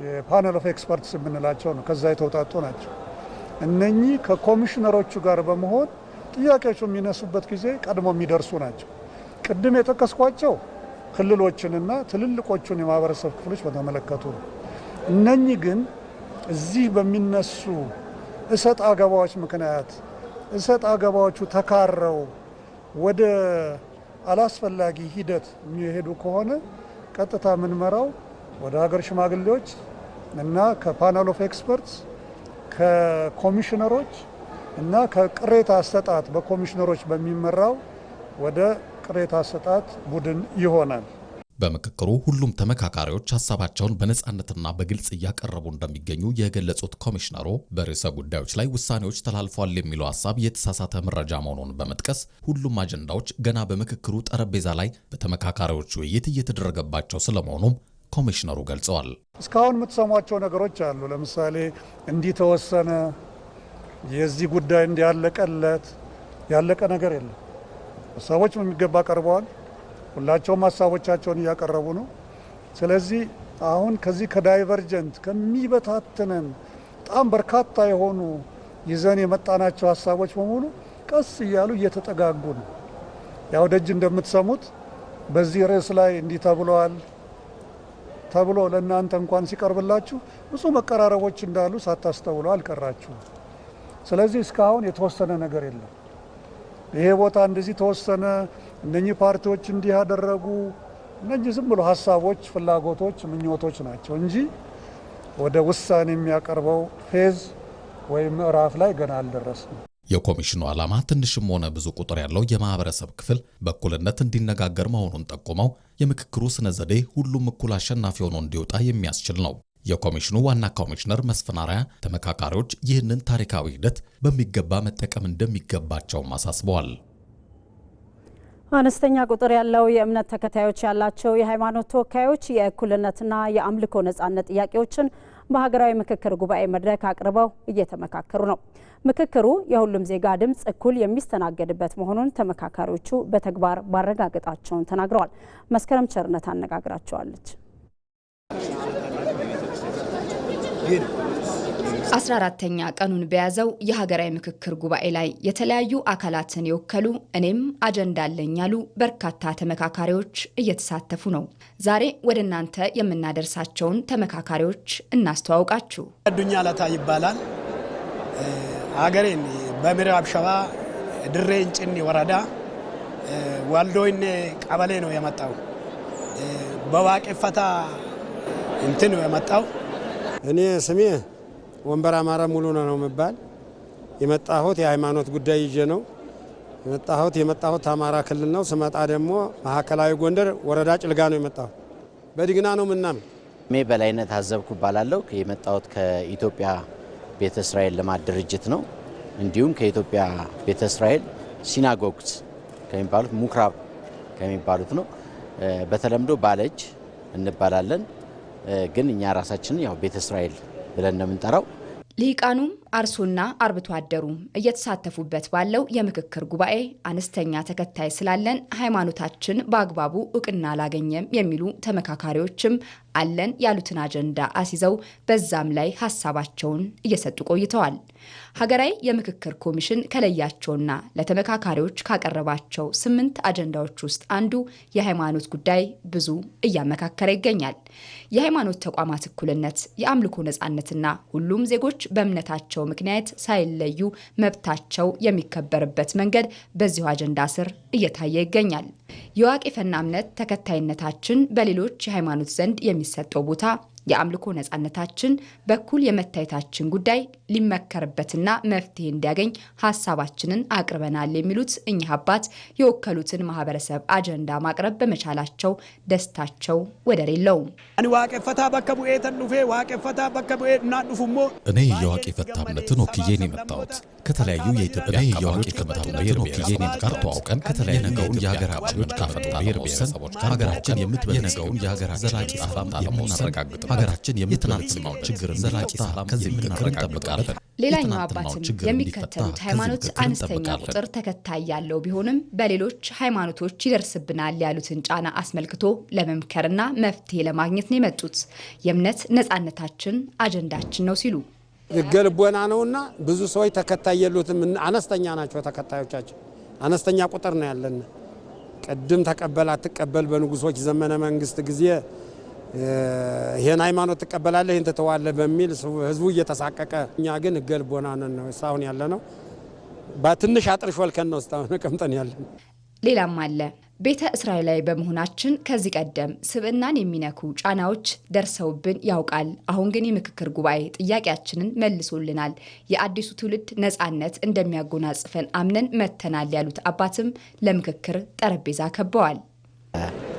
የፓነል ኦፍ ኤክስፐርትስ የምንላቸው ነው፣ ከዛ የተውጣጡ ናቸው። እነኚህ ከኮሚሽነሮቹ ጋር በመሆን ጥያቄዎቹ የሚነሱበት ጊዜ ቀድሞ የሚደርሱ ናቸው። ቅድም የጠቀስኳቸው ክልሎችንና ትልልቆቹን የማህበረሰብ ክፍሎች በተመለከቱ ነው። እነኚህ ግን እዚህ በሚነሱ እሰጥ አገባዎች ምክንያት እሰጥ አገባዎቹ ተካረው ወደ አላስፈላጊ ሂደት የሚሄዱ ከሆነ ቀጥታ የምንመራው ወደ ሀገር ሽማግሌዎች እና ከፓነል ኦፍ ኤክስፐርትስ ከኮሚሽነሮች እና ከቅሬታ አሰጣጥ በኮሚሽነሮች በሚመራው ወደ ቅሬታ አሰጣጥ ቡድን ይሆናል። በምክክሩ ሁሉም ተመካካሪዎች ሐሳባቸውን በነጻነትና በግልጽ እያቀረቡ እንደሚገኙ የገለጹት ኮሚሽነሩ በርዕሰ ጉዳዮች ላይ ውሳኔዎች ተላልፈዋል የሚለው ሐሳብ የተሳሳተ መረጃ መሆኑን በመጥቀስ ሁሉም አጀንዳዎች ገና በምክክሩ ጠረጴዛ ላይ በተመካካሪዎች ውይይት እየተደረገባቸው ስለመሆኑም ኮሚሽነሩ ገልጸዋል። እስካሁን የምትሰሟቸው ነገሮች አሉ። ለምሳሌ እንዲህ ተወሰነ፣ የዚህ ጉዳይ እንዲያለቀለት ያለቀ ነገር የለም። ሀሳቦች በሚገባ ቀርበዋል። ሁላቸውም ሀሳቦቻቸውን እያቀረቡ ነው። ስለዚህ አሁን ከዚህ ከዳይቨርጀንት ከሚበታትነን በጣም በርካታ የሆኑ ይዘን የመጣናቸው ሀሳቦች በሙሉ ቀስ እያሉ እየተጠጋጉ ነው። ያው ደጅ እንደምትሰሙት በዚህ ርዕስ ላይ እንዲህ ተብሏል ተብሎ ለእናንተ እንኳን ሲቀርብላችሁ ብዙ መቀራረቦች እንዳሉ ሳታስተውሉ አልቀራችሁም። ስለዚህ እስካሁን የተወሰነ ነገር የለም። ይሄ ቦታ እንደዚህ ተወሰነ፣ እነኚህ ፓርቲዎች እንዲህ ያደረጉ እነዚህ ዝም ብሎ ሀሳቦች፣ ፍላጎቶች፣ ምኞቶች ናቸው እንጂ ወደ ውሳኔ የሚያቀርበው ፌዝ ወይም ምዕራፍ ላይ ገና አልደረስንም። የኮሚሽኑ ዓላማ ትንሽም ሆነ ብዙ ቁጥር ያለው የማህበረሰብ ክፍል በእኩልነት እንዲነጋገር መሆኑን ጠቁመው የምክክሩ ስነ ዘዴ ሁሉም እኩል አሸናፊ ሆኖ እንዲወጣ የሚያስችል ነው። የኮሚሽኑ ዋና ኮሚሽነር መስፍን አርአያ ተመካካሪዎች ይህንን ታሪካዊ ሂደት በሚገባ መጠቀም እንደሚገባቸውም አሳስበዋል። አነስተኛ ቁጥር ያለው የእምነት ተከታዮች ያላቸው የሃይማኖት ተወካዮች የእኩልነትና የአምልኮ ነጻነት ጥያቄዎችን በሀገራዊ ምክክር ጉባኤ መድረክ አቅርበው እየተመካከሩ ነው። ምክክሩ የሁሉም ዜጋ ድምጽ እኩል የሚስተናገድበት መሆኑን ተመካካሪዎቹ በተግባር ማረጋገጣቸውን ተናግረዋል። መስከረም ቸርነት አነጋግራቸዋለች። 14ኛ ቀኑን በያዘው የሀገራዊ ምክክር ጉባኤ ላይ የተለያዩ አካላትን የወከሉ እኔም አጀንዳ አለኝ ያሉ በርካታ ተመካካሪዎች እየተሳተፉ ነው። ዛሬ ወደ እናንተ የምናደርሳቸውን ተመካካሪዎች እናስተዋውቃችሁ። አዱኛ ለታ ይባላል። ሀገሬን በምዕራብ ሸዋ ድሬ እንጭኒ ወረዳ ዋልዶይኔ ቀበሌ ነው የመጣው። በዋቄፈታ እንትን ነው የመጣው። እኔ ስሜ ወንበር አማራ ሙሉ ነው የሚባል የመጣሁት የሃይማኖት ጉዳይ ይዤ ነው የመጣሁት አማራ ክልል ነው። ስመጣ ደግሞ ማዕከላዊ ጎንደር ወረዳ ጭልጋ ነው የመጣሁት። በድግና ነው ምናምን። ሜ በላይነት አዘብኩ ባላለው የመጣሁት ከኢትዮጵያ ቤተ እስራኤል ልማት ድርጅት ነው። እንዲሁም ከኢትዮጵያ ቤተ እስራኤል ሲናጎግስ ከሚባሉት ሙክራብ ከሚባሉት ነው። በተለምዶ ባለጅ እንባላለን፣ ግን እኛ ራሳችን ያው ቤተ እስራኤል ብለን ነው የምንጠራው። ሊቃኑም አርሶና አርብቶ አደሩም እየተሳተፉበት ባለው የምክክር ጉባኤ አነስተኛ ተከታይ ስላለን ሃይማኖታችን በአግባቡ እውቅና አላገኘም የሚሉ ተመካካሪዎችም አለን ያሉትን አጀንዳ አስይዘው በዛም ላይ ሀሳባቸውን እየሰጡ ቆይተዋል። ሀገራዊ የምክክር ኮሚሽን ከለያቸውና ለተመካካሪዎች ካቀረባቸው 8 አጀንዳዎች ውስጥ አንዱ የሃይማኖት ጉዳይ ብዙ እያመካከረ ይገኛል። የሃይማኖት ተቋማት እኩልነት፣ የአምልኮ ነጻነትና ሁሉም ዜጎች በእምነታቸው ምክንያት ሳይለዩ መብታቸው የሚከበርበት መንገድ በዚሁ አጀንዳ ስር እየታየ ይገኛል። የዋቄፈና እምነት ተከታይነታችን በሌሎች የሃይማኖት ዘንድ የሚሰጠው ቦታ፣ የአምልኮ ነጻነታችን በኩል የመታየታችን ጉዳይ ሊመከርበትና መፍትሄ እንዲያገኝ ሀሳባችንን አቅርበናል የሚሉት እኚህ አባት የወከሉትን ማህበረሰብ አጀንዳ ማቅረብ በመቻላቸው ደስታቸው ወደር የለውም። እኔ የዋቄፈታ እምነትን ወክዬ ነው የመጣሁት። ከተለያዩ የኢትዮጵያ የዋቄፈታ እምነትን ጋር ተዋውቀን ከተለያዩ ነገውን የሀገራችንን ካፈታ ብሔር ብሔረሰቦች ጋር ሀገራችን የምትበየነገውን የሀገራችን ዘላቂ ጣፋም የምናረጋግጥ ሀገራችን የትናንትናውን ችግር ዘላቂ ሰላም ከዚህ ምክክር እንጠብቃለን። ሌላኛው አባትም የሚከተሉት ሃይማኖት አነስተኛ ቁጥር ተከታይ ያለው ቢሆንም በሌሎች ሃይማኖቶች ይደርስብናል ያሉትን ጫና አስመልክቶ ለመምከርና መፍትሄ ለማግኘት ነው የመጡት። የእምነት ነጻነታችን አጀንዳችን ነው ሲሉ ልቦና ነውና ብዙ ሰዎች ተከታይ የሉትም። አነስተኛ ናቸው ተከታዮቻችን፣ አነስተኛ ቁጥር ነው ያለን። ቀድም ተቀበል አትቀበል በንጉሶች ዘመነ መንግስት ጊዜ ይሄን ሃይማኖት ተቀበላለህ ይሄን ተተዋለህ በሚል ህዝቡ እየተሳቀቀ፣ እኛ ግን ልቦና ነው ሳውን ያለ ነው። በትንሽ አጥር ሾልከን ነው ስታውን ቀምጠን ያለን። ሌላም አለ። ቤተ እስራኤላዊ በመሆናችን ከዚህ ቀደም ስብዕናን የሚነኩ ጫናዎች ደርሰውብን ያውቃል። አሁን ግን የምክክር ጉባኤ ጥያቄያችንን መልሶልናል፣ የአዲሱ ትውልድ ነጻነት እንደሚያጎናጽፈን አምነን መተናል ያሉት አባትም ለምክክር ጠረጴዛ ከበዋል።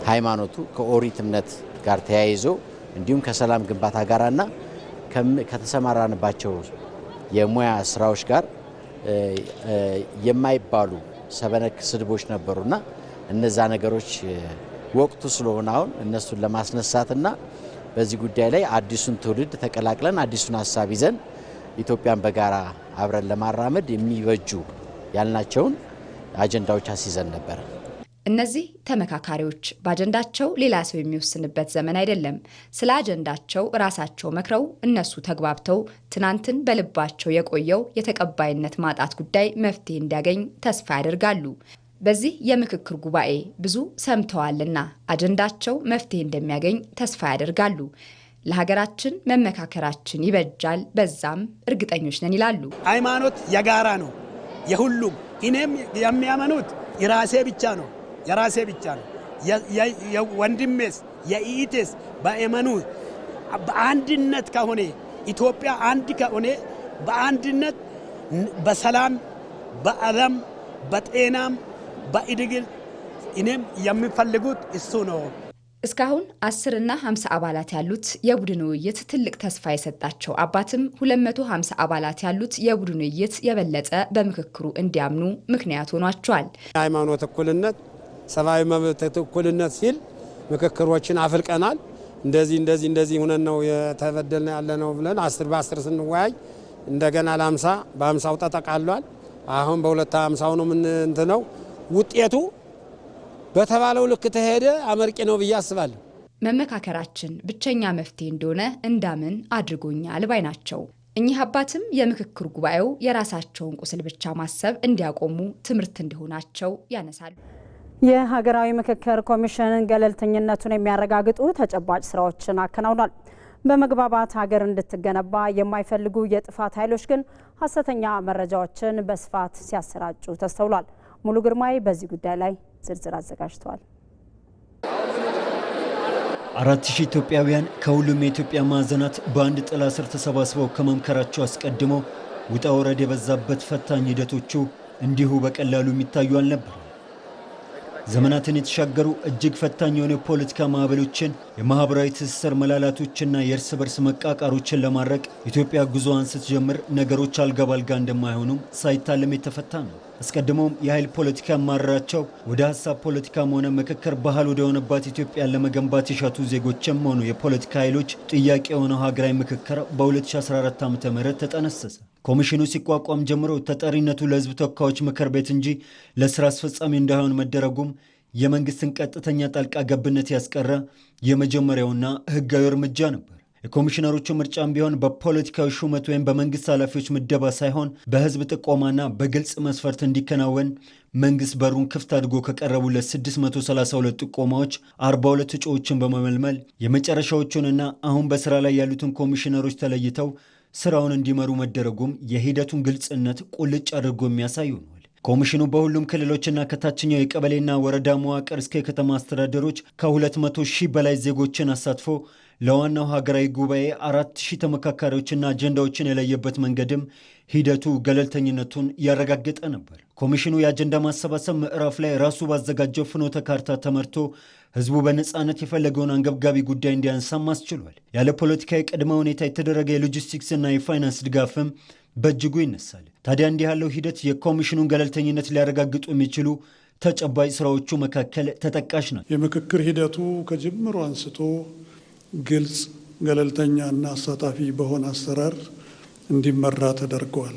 ሃይማኖቱ ከኦሪት እምነት ጋር ተያይዞ እንዲሁም ከሰላም ግንባታ ጋርና ከተሰማራንባቸው የሙያ ስራዎች ጋር የማይባሉ ሰበነክ ስድቦች ነበሩና እነዛ ነገሮች ወቅቱ ስለሆነ አሁን እነሱን ለማስነሳትና በዚህ ጉዳይ ላይ አዲሱን ትውልድ ተቀላቅለን አዲሱን ሀሳብ ይዘን ኢትዮጵያን በጋራ አብረን ለማራመድ የሚበጁ ያልናቸውን አጀንዳዎች አስይዘን ነበር። እነዚህ ተመካካሪዎች በአጀንዳቸው ሌላ ሰው የሚወስንበት ዘመን አይደለም። ስለ አጀንዳቸው ራሳቸው መክረው እነሱ ተግባብተው ትናንትን በልባቸው የቆየው የተቀባይነት ማጣት ጉዳይ መፍትሄ እንዲያገኝ ተስፋ ያደርጋሉ። በዚህ የምክክር ጉባኤ ብዙ ሰምተዋልና አጀንዳቸው መፍትሄ እንደሚያገኝ ተስፋ ያደርጋሉ። ለሀገራችን መመካከራችን ይበጃል፣ በዛም እርግጠኞች ነን ይላሉ። ሃይማኖት የጋራ ነው፣ የሁሉም። እኔም የሚያመኑት የራሴ ብቻ ነው። የወንድሜስ የኢቴስ በእመኑ በአንድነት ከሆነ ኢትዮጵያ አንድ ከሆነ በአንድነት በሰላም በአለም በጤናም በእድገት እኔም የሚፈልጉት እሱ ነው። እስካሁን 10 እና 50 አባላት ያሉት የቡድን ውይይት ትልቅ ተስፋ የሰጣቸው አባትም 250 አባላት ያሉት የቡድን ውይይት የበለጠ በምክክሩ እንዲያምኑ ምክንያት ሆኗቸዋል። ሃይማኖት እኩልነት፣ ሰብአዊ መብት እኩልነት ሲል ምክክሮችን አፍልቀናል። እንደዚህ ሆነን ነው የተበደልን ያለ ነው ብለን 10 በ10 ስንወያይ እንደገና ለ50 በ50ው ተጠቃሏል። አሁን በ250 ነው ምን እንትነው ውጤቱ በተባለው ልክ ተሄደ አመርቂ ነው ብዬ አስባለሁ። መመካከራችን ብቸኛ መፍትሄ እንደሆነ እንዳምን አድርጎኛል ባይ ናቸው። እኚህ አባትም የምክክር ጉባኤው የራሳቸውን ቁስል ብቻ ማሰብ እንዲያቆሙ ትምህርት እንዲሆናቸው ያነሳሉ። የሀገራዊ ምክክር ኮሚሽን ገለልተኝነቱን የሚያረጋግጡ ተጨባጭ ስራዎችን አከናውኗል። በመግባባት ሀገር እንድትገነባ የማይፈልጉ የጥፋት ኃይሎች ግን ሀሰተኛ መረጃዎችን በስፋት ሲያሰራጩ ተስተውሏል። ሙሉ ግርማይ በዚህ ጉዳይ ላይ ዝርዝር አዘጋጅተዋል። 4000 ኢትዮጵያውያን ከሁሉም የኢትዮጵያ ማዕዘናት በአንድ ጥላ ስር ተሰባስበው ከመምከራቸው አስቀድሞ ውጣ ወረድ የበዛበት ፈታኝ ሂደቶቹ እንዲሁ በቀላሉ የሚታዩ አልነበረም። ዘመናትን የተሻገሩ እጅግ ፈታኝ የሆኑ የፖለቲካ ማዕበሎችን፣ የማህበራዊ ትስስር መላላቶችና የእርስ በርስ መቃቃሮችን ለማድረቅ ኢትዮጵያ ጉዞዋን ስትጀምር ነገሮች አልጋ ባልጋ እንደማይሆኑም ሳይታለም የተፈታ ነው። አስቀድሞም የኃይል ፖለቲካ ማራቸው ወደ ሀሳብ ፖለቲካም ሆነ ምክክር ባህል ወደ ሆነባት ኢትዮጵያን ለመገንባት የሻቱ ዜጎችም ሆኑ የፖለቲካ ኃይሎች ጥያቄ የሆነው ሀገራዊ ምክክር በ2014 ዓ.ም ተጠነሰሰ። ኮሚሽኑ ሲቋቋም ጀምሮ ተጠሪነቱ ለሕዝብ ተወካዮች ምክር ቤት እንጂ ለስራ አስፈጻሚ እንዳይሆን መደረጉም የመንግስትን ቀጥተኛ ጣልቃ ገብነት ያስቀረ የመጀመሪያውና ህጋዊ እርምጃ ነበር። የኮሚሽነሮቹ ምርጫም ቢሆን በፖለቲካዊ ሹመት ወይም በመንግስት ኃላፊዎች ምደባ ሳይሆን በህዝብ ጥቆማና በግልጽ መስፈርት እንዲከናወን መንግስት በሩን ክፍት አድርጎ ከቀረቡለት 632 ጥቆማዎች 42 እጩዎችን በመመልመል የመጨረሻዎቹንና አሁን በስራ ላይ ያሉትን ኮሚሽነሮች ተለይተው ስራውን እንዲመሩ መደረጉም የሂደቱን ግልጽነት ቁልጭ አድርጎ የሚያሳዩ ነው። ኮሚሽኑ በሁሉም ክልሎችና ከታችኛው የቀበሌና ወረዳ መዋቅር እስከ ከተማ አስተዳደሮች ከ200 ሺህ በላይ ዜጎችን አሳትፎ ለዋናው ሀገራዊ ጉባኤ 4000 ተመካካሪዎችና አጀንዳዎችን የለየበት መንገድም ሂደቱ ገለልተኝነቱን ያረጋገጠ ነበር። ኮሚሽኑ የአጀንዳ ማሰባሰብ ምዕራፍ ላይ ራሱ ባዘጋጀው ፍኖተ ካርታ ተመርቶ ህዝቡ በነፃነት የፈለገውን አንገብጋቢ ጉዳይ እንዲያነሳም አስችሏል። ያለ ፖለቲካዊ ቅድመ ሁኔታ የተደረገ የሎጂስቲክስና የፋይናንስ ድጋፍም በእጅጉ ይነሳል። ታዲያ እንዲህ ያለው ሂደት የኮሚሽኑን ገለልተኝነት ሊያረጋግጡ የሚችሉ ተጨባጭ ስራዎቹ መካከል ተጠቃሽ ናቸው። የምክክር ሂደቱ ከጅምሩ አንስቶ ግልጽ፣ ገለልተኛና አሳታፊ በሆነ አሰራር እንዲመራ ተደርገዋል።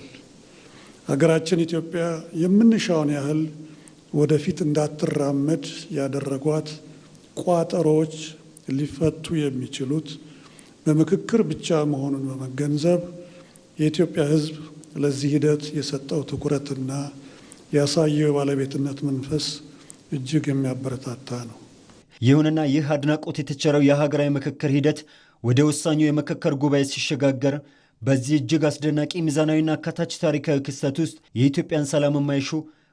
ሀገራችን ኢትዮጵያ የምንሻውን ያህል ወደፊት እንዳትራመድ ያደረጓት ቋጠሮች ሊፈቱ የሚችሉት በምክክር ብቻ መሆኑን በመገንዘብ የኢትዮጵያ ሕዝብ ለዚህ ሂደት የሰጠው ትኩረትና ያሳየው የባለቤትነት መንፈስ እጅግ የሚያበረታታ ነው። ይሁንና ይህ አድናቆት የተቸረው የሀገራዊ ምክክር ሂደት ወደ ወሳኙ የምክክር ጉባኤ ሲሸጋገር በዚህ እጅግ አስደናቂ ሚዛናዊና አካታች ታሪካዊ ክስተት ውስጥ የኢትዮጵያን ሰላም የማይሹ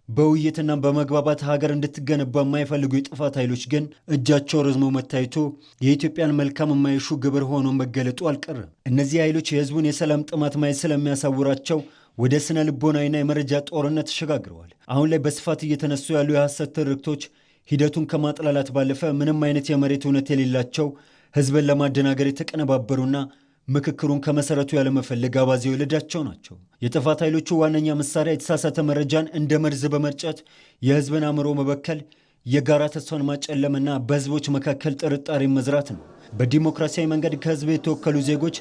በውይይትና በመግባባት ሀገር እንድትገነባ የማይፈልጉ የጥፋት ኃይሎች ግን እጃቸው ረዝሞ መታየቱ የኢትዮጵያን መልካም የማይሹ ግብር ሆኖ መገለጡ አልቀረም። እነዚህ ኃይሎች የህዝቡን የሰላም ጥማት ማየት ስለሚያሳውራቸው ወደ ስነ ልቦናዊና የመረጃ ጦርነት ተሸጋግረዋል። አሁን ላይ በስፋት እየተነሱ ያሉ የሐሰት ትርክቶች ሂደቱን ከማጥላላት ባለፈ ምንም አይነት የመሬት እውነት የሌላቸው ህዝብን ለማደናገር የተቀነባበሩና ምክክሩን ከመሰረቱ ያለመፈለግ አባዜ የወለዳቸው ናቸው። የጥፋት ኃይሎቹ ዋነኛ መሳሪያ የተሳሳተ መረጃን እንደ መርዝ በመርጨት የህዝብን አእምሮ መበከል፣ የጋራ ተስፋን ማጨለምና በህዝቦች መካከል ጥርጣሬ መዝራት ነው። በዲሞክራሲያዊ መንገድ ከህዝብ የተወከሉ ዜጎች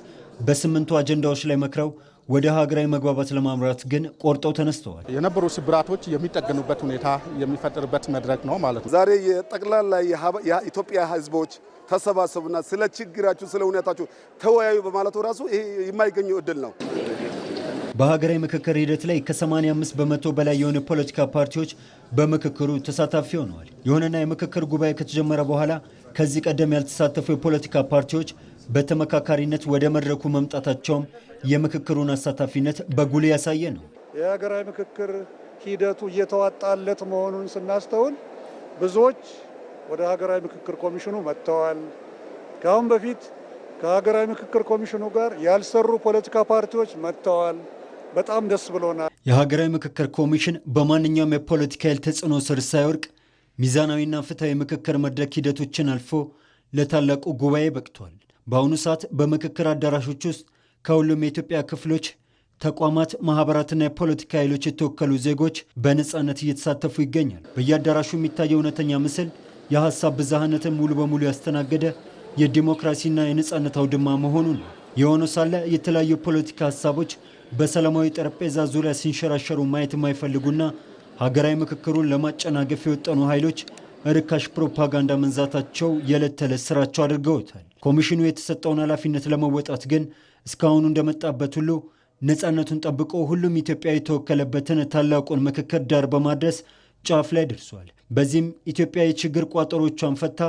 በ8 አጀንዳዎች ላይ መክረው ወደ ሀገራዊ መግባባት ለማምራት ግን ቆርጠው ተነስተዋል። የነበሩ ስብራቶች የሚጠገኑበት ሁኔታ የሚፈጠርበት መድረክ ነው ማለት ነው። ዛሬ የጠቅላላ የኢትዮጵያ ህዝቦች ተሰባሰቡና ስለ ችግራችሁ፣ ስለ ሁኔታችሁ ተወያዩ በማለቱ ራሱ ይሄ የማይገኘው እድል ነው። በሀገራዊ ምክክር ሂደት ላይ ከ85 በመቶ በላይ የሆኑ ፖለቲካ ፓርቲዎች በምክክሩ ተሳታፊ ሆነዋል። ይሁንና የምክክር ጉባኤ ከተጀመረ በኋላ ከዚህ ቀደም ያልተሳተፉ የፖለቲካ ፓርቲዎች በተመካካሪነት ወደ መድረኩ መምጣታቸውም የምክክሩን አሳታፊነት በጉልህ ያሳየ ነው። የሀገራዊ ምክክር ሂደቱ እየተዋጣለት መሆኑን ስናስተውል ብዙዎች ወደ ሀገራዊ ምክክር ኮሚሽኑ መጥተዋል። ከአሁን በፊት ከሀገራዊ ምክክር ኮሚሽኑ ጋር ያልሰሩ ፖለቲካ ፓርቲዎች መጥተዋል። በጣም ደስ ብሎናል። የሀገራዊ ምክክር ኮሚሽን በማንኛውም የፖለቲካ ኃይል ተጽዕኖ ስር ሳይወድቅ ሚዛናዊና ፍትሐዊ ምክክር መድረክ ሂደቶችን አልፎ ለታላቁ ጉባኤ በቅቷል። በአሁኑ ሰዓት በምክክር አዳራሾች ውስጥ ከሁሉም የኢትዮጵያ ክፍሎች፣ ተቋማት፣ ማህበራትና የፖለቲካ ኃይሎች የተወከሉ ዜጎች በነፃነት እየተሳተፉ ይገኛል። በየአዳራሹ የሚታየው እውነተኛ ምስል የሀሳብ ብዝሃነትን ሙሉ በሙሉ ያስተናገደ የዲሞክራሲና የነፃነት አውድማ መሆኑን ነው። የሆነው ሳለ የተለያዩ የፖለቲካ ሀሳቦች በሰላማዊ ጠረጴዛ ዙሪያ ሲንሸራሸሩ ማየት የማይፈልጉና ሀገራዊ ምክክሩን ለማጨናገፍ የወጠኑ ኃይሎች ርካሽ ፕሮፓጋንዳ መንዛታቸው የዕለት ተዕለት ስራቸው አድርገውታል። ኮሚሽኑ የተሰጠውን ኃላፊነት ለመወጣት ግን እስካሁኑ እንደመጣበት ሁሉ ነፃነቱን ጠብቆ ሁሉም ኢትዮጵያዊ የተወከለበትን ታላቁን ምክክር ዳር በማድረስ ጫፍ ላይ ደርሷል። በዚህም ኢትዮጵያ የችግር ቋጠሮቿን ፈታ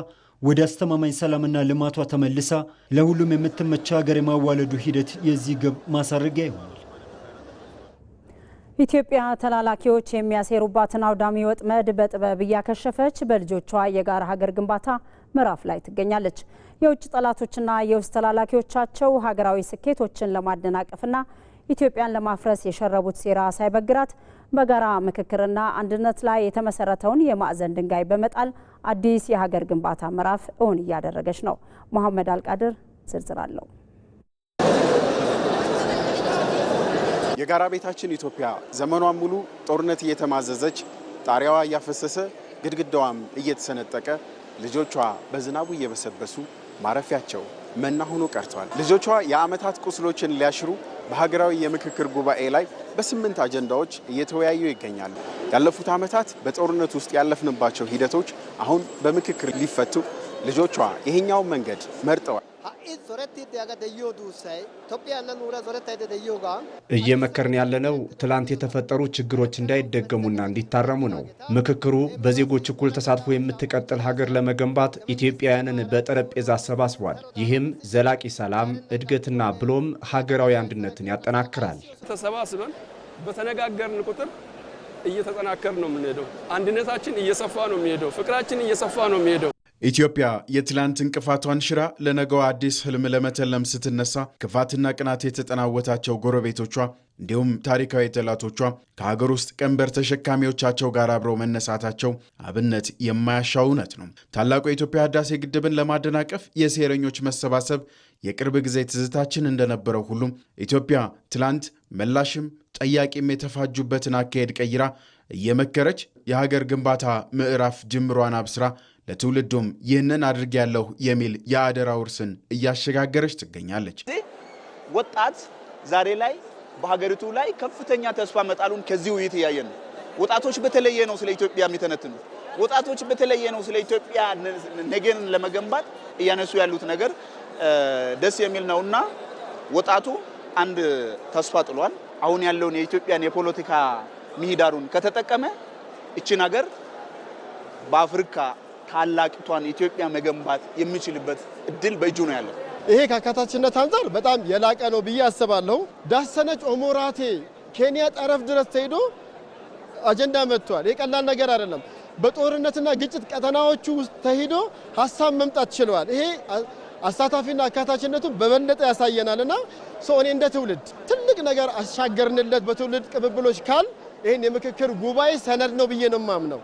ወደ አስተማማኝ ሰላምና ልማቷ ተመልሳ ለሁሉም የምትመች ሀገር የማዋለዱ ሂደት የዚህ ግብ ማሳረጊያ ይሆናል። ኢትዮጵያ ተላላኪዎች የሚያሴሩባትን አውዳሚ ወጥመድ በጥበብ እያከሸፈች በልጆቿ የጋራ ሀገር ግንባታ ምዕራፍ ላይ ትገኛለች። የውጭ ጠላቶችና የውስጥ ተላላኪዎቻቸው ሀገራዊ ስኬቶችን ለማደናቀፍና ኢትዮጵያን ለማፍረስ የሸረቡት ሴራ ሳይበግራት በጋራ ምክክርና አንድነት ላይ የተመሰረተውን የማዕዘን ድንጋይ በመጣል አዲስ የሀገር ግንባታ ምዕራፍ እውን እያደረገች ነው። መሐመድ አልቃድር ዝርዝር አለው። የጋራ ቤታችን ኢትዮጵያ ዘመኗን ሙሉ ጦርነት እየተማዘዘች ጣሪያዋ እያፈሰሰ ግድግዳዋም እየተሰነጠቀ ልጆቿ በዝናቡ እየበሰበሱ ማረፊያቸው መና ሆኖ ቀርተዋል። ልጆቿ የዓመታት ቁስሎችን ሊያሽሩ በሀገራዊ የምክክር ጉባኤ ላይ በ8 አጀንዳዎች እየተወያዩ ይገኛሉ። ያለፉት ዓመታት በጦርነት ውስጥ ያለፍንባቸው ሂደቶች አሁን በምክክር ሊፈቱ ልጆቿ ይሄኛውን መንገድ መርጠዋል። እየመከርን ያለነው ትላንት የተፈጠሩ ችግሮች እንዳይደገሙና እንዲታረሙ ነው። ምክክሩ በዜጎች እኩል ተሳትፎ የምትቀጥል ሀገር ለመገንባት ኢትዮጵያውያንን በጠረጴዛ አሰባስቧል። ይህም ዘላቂ ሰላም፣ እድገትና ብሎም ሀገራዊ አንድነትን ያጠናክራል። ተሰባስበን በተነጋገርን ቁጥር እየተጠናከርን ነው የምንሄደው። አንድነታችን እየሰፋ ነው የሚሄደው። ፍቅራችን እየሰፋ ነው የሚሄደው። ኢትዮጵያ የትላንት እንቅፋቷን ሽራ ለነገው አዲስ ህልም ለመተለም ስትነሳ ክፋትና ቅናት የተጠናወታቸው ጎረቤቶቿ እንዲሁም ታሪካዊ ጠላቶቿ ከሀገር ውስጥ ቀንበር ተሸካሚዎቻቸው ጋር አብረው መነሳታቸው አብነት የማያሻው እውነት ነው። ታላቁ የኢትዮጵያ ህዳሴ ግድብን ለማደናቀፍ የሴረኞች መሰባሰብ የቅርብ ጊዜ ትዝታችን እንደነበረው ሁሉም ኢትዮጵያ ትላንት መላሽም ጠያቂም የተፋጁበትን አካሄድ ቀይራ እየመከረች የሀገር ግንባታ ምዕራፍ ጅምሯን አብስራ ለትውልዱም ይህንን አድርጌያለሁ የሚል የአደራ ውርስን እያሸጋገረች ትገኛለች። ወጣት ዛሬ ላይ በሀገሪቱ ላይ ከፍተኛ ተስፋ መጣሉን ከዚህ ውይይት እያየን ነው። ወጣቶች በተለየ ነው ስለ ኢትዮጵያ የሚተነትኑት። ወጣቶች በተለየ ነው ስለ ኢትዮጵያ ነገን ለመገንባት እያነሱ ያሉት ነገር ደስ የሚል ነውና ወጣቱ አንድ ተስፋ ጥሏል። አሁን ያለውን የኢትዮጵያን የፖለቲካ ምህዳሩን ከተጠቀመ እቺን ሀገር በአፍሪካ ታላቂቷን ኢትዮጵያ መገንባት የሚችልበት እድል በእጁ ነው ያለው። ይሄ ከአካታችነት አንፃር በጣም የላቀ ነው ብዬ አስባለሁ። ዳሰነች ኦሞራቴ ኬንያ ጠረፍ ድረስ ተሄዶ አጀንዳ መጥቷል። የቀላል ነገር አይደለም። በጦርነትና ግጭት ቀጠናዎቹ ውስጥ ተሄዶ ሀሳብ መምጣት ችለዋል። ይሄ አሳታፊና አካታችነቱን በበለጠ ያሳየናልና እኔ እንደ ትውልድ ትልቅ ነገር አሻገርንለት በትውልድ ቅብብሎች ካል ይሄን የምክክር ጉባኤ ሰነድ ነው ብዬ ነው የማምነው።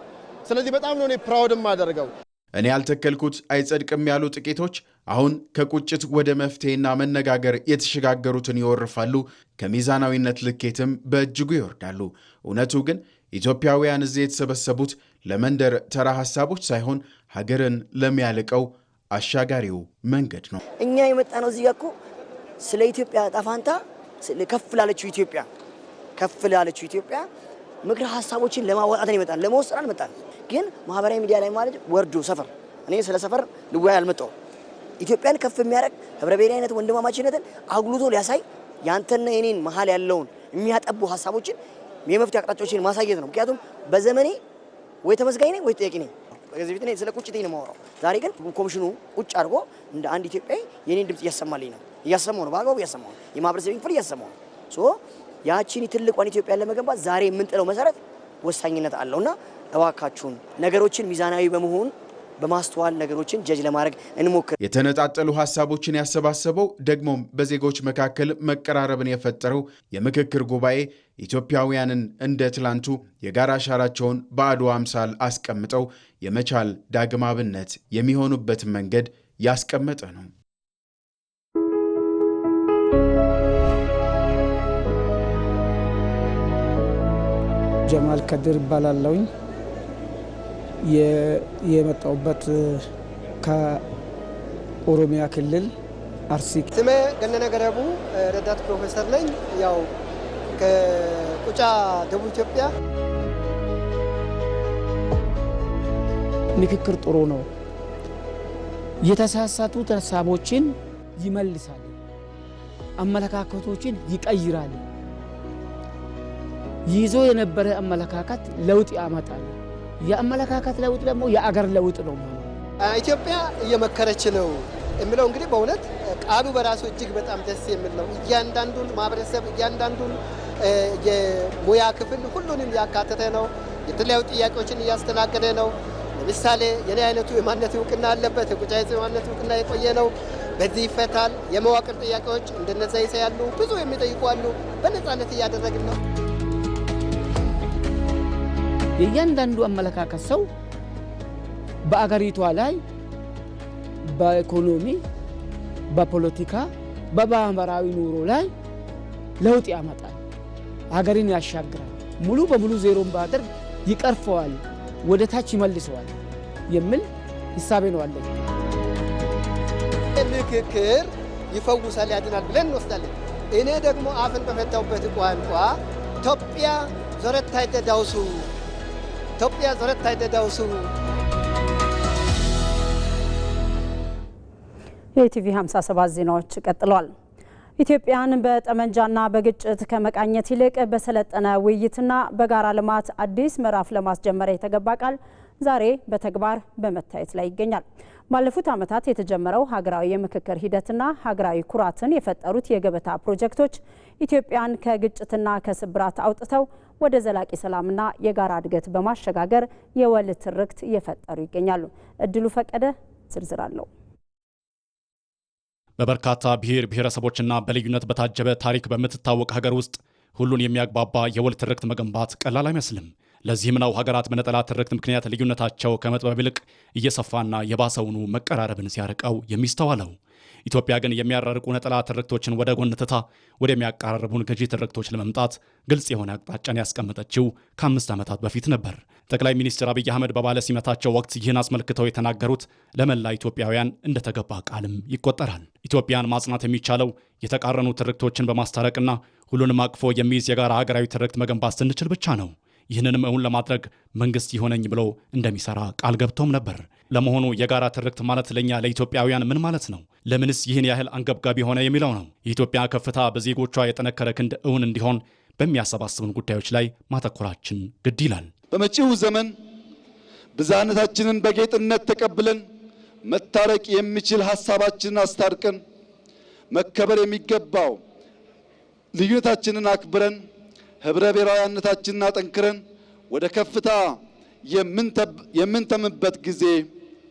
ስለዚህ በጣም ነው እኔ ፕራውድ ማደርገው። እኔ ያልተከልኩት አይጸድቅም ያሉ ጥቂቶች አሁን ከቁጭት ወደ መፍትሄና መነጋገር የተሸጋገሩትን ይወርፋሉ፣ ከሚዛናዊነት ልኬትም በእጅጉ ይወርዳሉ። እውነቱ ግን ኢትዮጵያውያን እዚህ የተሰበሰቡት ለመንደር ተራ ሀሳቦች ሳይሆን ሀገርን ለሚያልቀው አሻጋሪው መንገድ ነው። እኛ የመጣ ነው እዚህ ጋር እኮ ስለ ኢትዮጵያ ጣፋንታ ከፍ ላለችው ኢትዮጵያ ምክር ሀሳቦችን ለማዋጣት ነው ይመጣል። ለመወሰን አልመጣል። ግን ማህበራዊ ሚዲያ ላይ ማለት ወርዶ ሰፈር እኔ ስለ ሰፈር ልወያይ አልመጣው። ኢትዮጵያን ከፍ የሚያደርግ ህብረ ብሔራዊነት ወንድማማችነትን አጉልቶ ሊያሳይ ያንተና የኔን መሀል ያለውን የሚያጠቡ ሀሳቦችን የመፍትሄ አቅጣጫዎችን ማሳየት ነው። ምክንያቱም በዘመኔ ወይ ተመስጋኝ ነኝ ወይ ተጠያቂ ነኝ። ከዚህ በፊት ስለ ቁጭቴ ነው የማወራው። ዛሬ ግን ኮሚሽኑ ቁጭ አድርጎ እንደ አንድ ኢትዮጵያዊ የኔን ድምጽ እያሰማልኝ ነው። በአግባቡ እያሰማው ነው። የማህበረሰብ ክፍል እያሰማው ነው። ያቺን ትልቋን ኢትዮጵያን ለመገንባት ዛሬ የምንጥለው መሰረት ወሳኝነት አለውና እባካችሁን ነገሮችን ሚዛናዊ በመሆን በማስተዋል ነገሮችን ጀጅ ለማድረግ እንሞክር። የተነጣጠሉ ሀሳቦችን ያሰባሰበው ደግሞም በዜጎች መካከል መቀራረብን የፈጠረው የምክክር ጉባኤ ኢትዮጵያውያንን እንደ ትላንቱ የጋራ አሻራቸውን በአድዋ አምሳል አስቀምጠው የመቻል ዳግም አብነት የሚሆኑበትን መንገድ ያስቀመጠ ነው። ጀማል ከድር ይባላለሁኝ። የመጣሁበት ከኦሮሚያ ክልል አርሲ። ስሜ ገነነ ገረቡ ረዳት ፕሮፌሰር ነኝ። ያው ከቁጫ ደቡብ ኢትዮጵያ። ምክክር ጥሩ ነው። የተሳሳቱ ሀሳቦችን ይመልሳል፣ አመለካከቶችን ይቀይራል። ይዞ የነበረ አመለካከት ለውጥ ያመጣል። የአመለካከት ለውጥ ደግሞ የአገር ለውጥ ነው። ኢትዮጵያ እየመከረች ነው የሚለው እንግዲህ በእውነት ቃሉ በራሱ እጅግ በጣም ደስ የሚል ነው። እያንዳንዱን ማህበረሰብ እያንዳንዱን የሙያ ክፍል ሁሉንም ያካተተ ነው። የተለያዩ ጥያቄዎችን እያስተናገደ ነው። ለምሳሌ የኔ አይነቱ የማንነት እውቅና አለበት። የቁጫ የማንነት እውቅና የቆየ ነው፣ በዚህ ይፈታል። የመዋቅር ጥያቄዎች እንደነዛ ያሉ ብዙ የሚጠይቁ አሉ። በነፃነት እያደረግን ነው። የእያንዳንዱ አመለካከት ሰው በአገሪቷ ላይ በኢኮኖሚ፣ በፖለቲካ፣ በማህበራዊ ኑሮ ላይ ለውጥ ያመጣል፣ ሀገርን ያሻግራል። ሙሉ በሙሉ ዜሮን ባደርግ ይቀርፈዋል፣ ወደ ታች ይመልሰዋል የሚል ሂሳቤ ነው አለኝ። ምክክር ይፈውሳል፣ ያድናል ብለን እንወስዳለን። እኔ ደግሞ አፍን በፈታውበት ቋንቋ ኢትዮጵያ ዞረታ ይደዳውሱ ኢትዮጵያ ዞረታ ይደዳውሱ። የኢቲቪ 57 ዜናዎች ቀጥለዋል። ኢትዮጵያን በጠመንጃና በግጭት ከመቃኘት ይልቅ በሰለጠነ ውይይትና በጋራ ልማት አዲስ ምዕራፍ ለማስጀመር የተገባ ቃል ዛሬ በተግባር በመታየት ላይ ይገኛል። ባለፉት ዓመታት የተጀመረው ሀገራዊ የምክክር ሂደትና ሀገራዊ ኩራትን የፈጠሩት የገበታ ፕሮጀክቶች ኢትዮጵያን ከግጭትና ከስብራት አውጥተው ወደ ዘላቂ ሰላምና የጋራ እድገት በማሸጋገር የወል ትርክት እየፈጠሩ ይገኛሉ። እድሉ ፈቀደ ዝርዝር አለው። በበርካታ ብሔር ብሔረሰቦችና በልዩነት በታጀበ ታሪክ በምትታወቅ ሀገር ውስጥ ሁሉን የሚያግባባ የወል ትርክት መገንባት ቀላል አይመስልም። ለዚህም ነው ሀገራት በነጠላ ትርክት ምክንያት ልዩነታቸው ከመጥበብ ይልቅ እየሰፋና የባሰውኑ መቀራረብን ሲያርቀው የሚስተዋለው። ኢትዮጵያ ግን የሚያራርቁ ነጠላ ትርክቶችን ወደ ጎን ትታ ወደሚያቀራርቡን ገዢ ትርክቶች ለመምጣት ግልጽ የሆነ አቅጣጫን ያስቀመጠችው ከ5 ዓመታት በፊት ነበር። ጠቅላይ ሚኒስትር አብይ አህመድ በባለ ሲመታቸው ወቅት ይህን አስመልክተው የተናገሩት ለመላ ኢትዮጵያውያን እንደተገባ ቃልም ይቆጠራል። ኢትዮጵያን ማጽናት የሚቻለው የተቃረኑ ትርክቶችን በማስታረቅና ሁሉንም አቅፎ የሚይዝ የጋራ ሀገራዊ ትርክት መገንባት ስንችል ብቻ ነው። ይህንንም እውን ለማድረግ መንግስት ይሆነኝ ብሎ እንደሚሰራ ቃል ገብቶም ነበር። ለመሆኑ የጋራ ትርክት ማለት ለኛ ለኢትዮጵያውያን ምን ማለት ነው? ለምንስ ይህን ያህል አንገብጋቢ ሆነ የሚለው ነው። የኢትዮጵያ ከፍታ በዜጎቿ የጠነከረ ክንድ እውን እንዲሆን በሚያሰባስቡን ጉዳዮች ላይ ማተኮራችን ግድ ይላል። በመጪው ዘመን ብዝሃነታችንን በጌጥነት ተቀብለን መታረቅ የሚችል ሐሳባችንን አስታርቀን መከበር የሚገባው ልዩነታችንን አክብረን ህብረ ብሔራዊነታችንን አጠንክረን ወደ ከፍታ የምንተምበት ጊዜ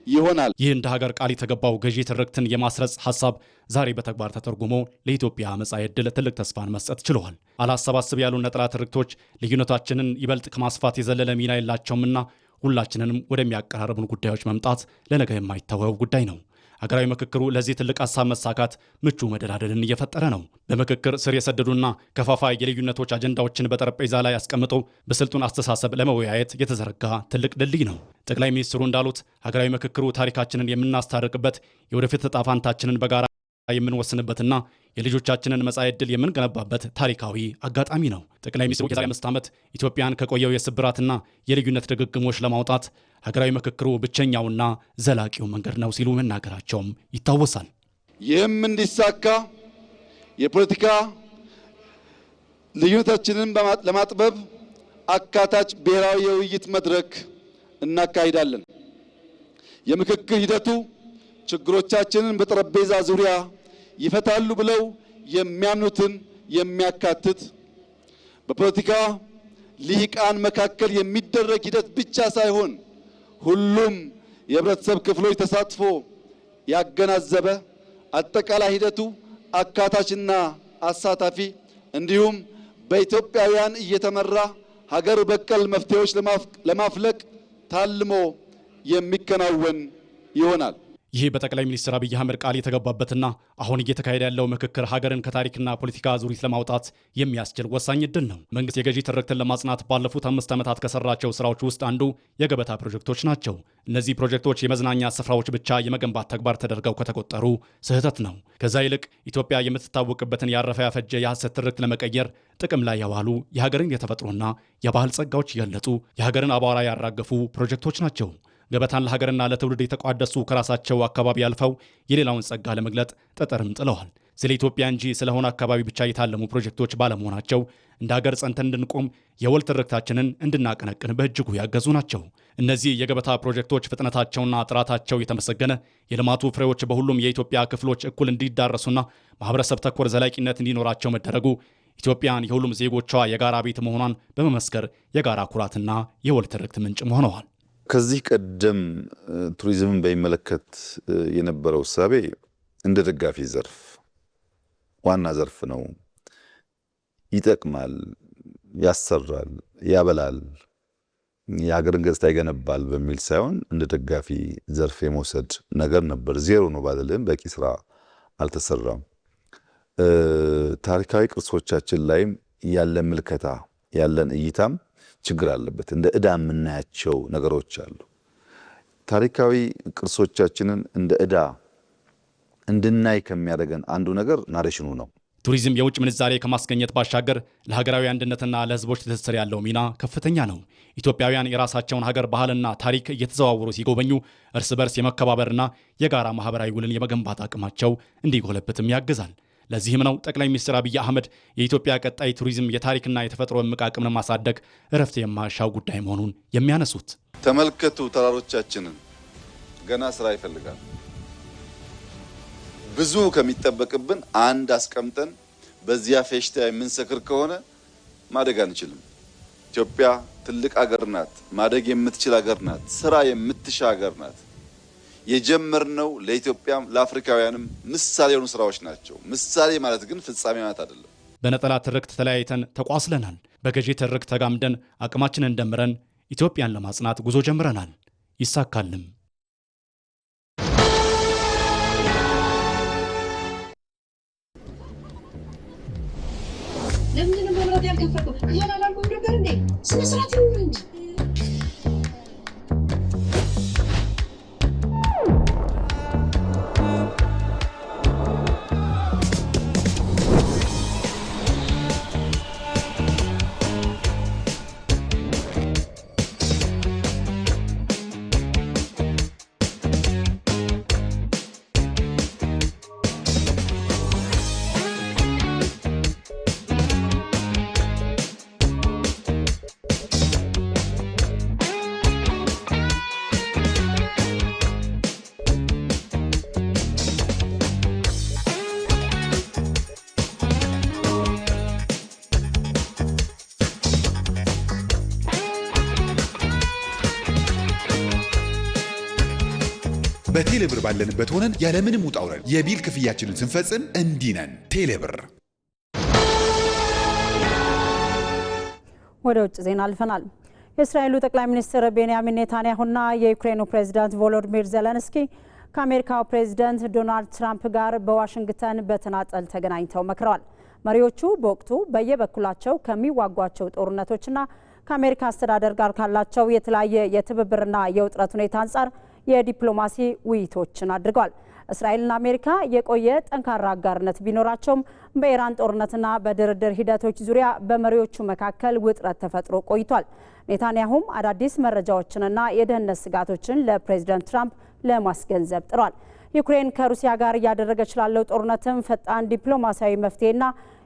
ይሆናል። ይህ እንደ ሀገር ቃል የተገባው ገዢ ትርክትን የማስረጽ ሐሳብ ዛሬ በተግባር ተተርጉሞ ለኢትዮጵያ መጻኢ ዕድል ትልቅ ተስፋን መስጠት ችለዋል። አላሰባስብ ያሉ ነጠላ ትርክቶች ልዩነታችንን ይበልጥ ከማስፋት የዘለለ ሚና የላቸውምና ሁላችንንም ወደሚያቀራርቡን ጉዳዮች መምጣት ለነገ የማይተወው ጉዳይ ነው። ሀገራዊ ምክክሩ ለዚህ ትልቅ ሀሳብ መሳካት ምቹ መደላደልን እየፈጠረ ነው። በምክክር ስር የሰደዱና ከፋፋይ የልዩነቶች አጀንዳዎችን በጠረጴዛ ላይ አስቀምጦ በስልጡን አስተሳሰብ ለመወያየት የተዘረጋ ትልቅ ድልድይ ነው። ጠቅላይ ሚኒስትሩ እንዳሉት ሀገራዊ ምክክሩ ታሪካችንን የምናስታርቅበት፣ የወደፊት ዕጣ ፈንታችንን በጋራ የምንወስንበትና የልጆቻችንን መጻኢ ዕድል የምንገነባበት ታሪካዊ አጋጣሚ ነው። ጠቅላይ ሚኒስትሩ የዛሬ 5 ዓመት ኢትዮጵያን ከቆየው የስብራትና የልዩነት ድግግሞች ለማውጣት ሀገራዊ ምክክሩ ብቸኛውና ዘላቂው መንገድ ነው ሲሉ መናገራቸውም ይታወሳል። ይህም እንዲሳካ የፖለቲካ ልዩነታችንን ለማጥበብ አካታች ብሔራዊ የውይይት መድረክ እናካሂዳለን። የምክክር ሂደቱ ችግሮቻችንን በጠረጴዛ ዙሪያ ይፈታሉ ብለው የሚያምኑትን የሚያካትት በፖለቲካ ልሂቃን መካከል የሚደረግ ሂደት ብቻ ሳይሆን ሁሉም የህብረተሰብ ክፍሎች ተሳትፎ ያገናዘበ አጠቃላይ ሂደቱ አካታችና አሳታፊ እንዲሁም በኢትዮጵያውያን እየተመራ ሀገር በቀል መፍትሄዎች ለማፍለቅ ታልሞ የሚከናወን ይሆናል። ይህ በጠቅላይ ሚኒስትር አብይ አህመድ ቃል የተገባበትና አሁን እየተካሄደ ያለው ምክክር ሀገርን ከታሪክና ፖለቲካ አዙሪት ለማውጣት የሚያስችል ወሳኝ ዕድል ነው። መንግስት የገዢ ትርክትን ለማጽናት ባለፉት 5 ዓመታት ከሰራቸው ስራዎች ውስጥ አንዱ የገበታ ፕሮጀክቶች ናቸው። እነዚህ ፕሮጀክቶች የመዝናኛ ስፍራዎች ብቻ የመገንባት ተግባር ተደርገው ከተቆጠሩ ስህተት ነው። ከዛ ይልቅ ኢትዮጵያ የምትታወቅበትን ያረፈ ያፈጀ የሐሰት ትርክት ለመቀየር ጥቅም ላይ ያዋሉ የሀገርን የተፈጥሮና የባህል ጸጋዎች የገለጹ የሀገርን አቧራ ያራገፉ ፕሮጀክቶች ናቸው። ገበታን ለሀገርና ለትውልድ የተቋደሱ ከራሳቸው አካባቢ ያልፈው የሌላውን ጸጋ ለመግለጥ ጠጠርም ጥለዋል። ስለ ኢትዮጵያ እንጂ ስለሆነ አካባቢ ብቻ የታለሙ ፕሮጀክቶች ባለመሆናቸው እንደ ሀገር ጸንተን እንድንቆም የወል ትርክታችንን እንድናቀነቅን በእጅጉ ያገዙ ናቸው። እነዚህ የገበታ ፕሮጀክቶች ፍጥነታቸውና ጥራታቸው የተመሰገነ የልማቱ ፍሬዎች በሁሉም የኢትዮጵያ ክፍሎች እኩል እንዲዳረሱና ማህበረሰብ ተኮር ዘላቂነት እንዲኖራቸው መደረጉ ኢትዮጵያን የሁሉም ዜጎቿ የጋራ ቤት መሆኗን በመመስከር የጋራ ኩራትና የወል ትርክት ምንጭም ሆነዋል። ከዚህ ቀደም ቱሪዝምን በሚመለከት የነበረው እሳቤ እንደ ደጋፊ ዘርፍ ዋና ዘርፍ ነው፣ ይጠቅማል፣ ያሰራል፣ ያበላል፣ የሀገርን ገጽታ ይገነባል በሚል ሳይሆን እንደ ደጋፊ ዘርፍ የመውሰድ ነገር ነበር። ዜሮ ነው ባልልም በቂ ስራ አልተሰራም። ታሪካዊ ቅርሶቻችን ላይም ያለን ምልከታ ያለን እይታም ችግር አለበት። እንደ ዕዳ የምናያቸው ነገሮች አሉ። ታሪካዊ ቅርሶቻችንን እንደ ዕዳ እንድናይ ከሚያደርገን አንዱ ነገር ናሬሽኑ ነው። ቱሪዝም የውጭ ምንዛሬ ከማስገኘት ባሻገር ለሀገራዊ አንድነትና ለሕዝቦች ትስስር ያለው ሚና ከፍተኛ ነው። ኢትዮጵያውያን የራሳቸውን ሀገር ባህልና ታሪክ እየተዘዋወሩ ሲጎበኙ እርስ በርስ የመከባበርና የጋራ ማህበራዊ ውልን የመገንባት አቅማቸው እንዲጎለብትም ያግዛል። ለዚህም ነው ጠቅላይ ሚኒስትር አብይ አህመድ የኢትዮጵያ ቀጣይ ቱሪዝም የታሪክና የተፈጥሮ እምቅ አቅምን ለማሳደግ እረፍት የማያሻው ጉዳይ መሆኑን የሚያነሱት። ተመልከቱ፣ ተራሮቻችንን ገና ስራ ይፈልጋል። ብዙ ከሚጠበቅብን አንድ አስቀምጠን በዚያ ፌሽታ የምንሰክር ከሆነ ማደግ አንችልም። ኢትዮጵያ ትልቅ ሀገር ናት፣ ማደግ የምትችል ሀገር ናት፣ ስራ የምትሻ ሀገር ናት። የጀመርነው ለኢትዮጵያም ለአፍሪካውያንም ምሳሌ የሆኑ ስራዎች ናቸው። ምሳሌ ማለት ግን ፍጻሜ ማለት አይደለም። በነጠላ ትርክት ተለያይተን ተቋስለናል። በገዢ ትርክት ተጋምደን አቅማችንን ደምረን ኢትዮጵያን ለማጽናት ጉዞ ጀምረናል። ይሳካልም። ለምን ነው መብራት ያልከፈተው? ያላላልኩም ነበር እንዴ? ስነ ስርዓት ይኑር እንጂ። በቴሌብር ባለንበት ሆነን ያለምንም ውጣ ውረድ የቢል ክፍያችንን ስንፈጽም እንዲህ ነን። ቴሌብር። ወደ ውጭ ዜና አልፈናል። የእስራኤሉ ጠቅላይ ሚኒስትር ቤንያሚን ኔታንያሁና የዩክሬኑ ፕሬዝዳንት ቮሎዲሚር ዜሌንስኪ ከአሜሪካው ፕሬዝዳንት ዶናልድ ትራምፕ ጋር በዋሽንግተን በተናጠል ተገናኝተው መክረዋል። መሪዎቹ በወቅቱ በየበኩላቸው ከሚዋጓቸው ጦርነቶችና ከአሜሪካ አስተዳደር ጋር ካላቸው የተለያየ የትብብርና የውጥረት ሁኔታ አንጻር የዲፕሎማሲ ውይይቶችን አድርገዋል። እስራኤልና አሜሪካ የቆየ ጠንካራ አጋርነት ቢኖራቸውም በኢራን ጦርነትና በድርድር ሂደቶች ዙሪያ በመሪዎቹ መካከል ውጥረት ተፈጥሮ ቆይቷል። ኔታንያሁም አዳዲስ መረጃዎችንና የደህንነት ስጋቶችን ለፕሬዝዳንት ትራምፕ ለማስገንዘብ ጥሯል። ዩክሬን ከሩሲያ ጋር እያደረገች ላለው ጦርነትም ፈጣን ዲፕሎማሲያዊ መፍትሄና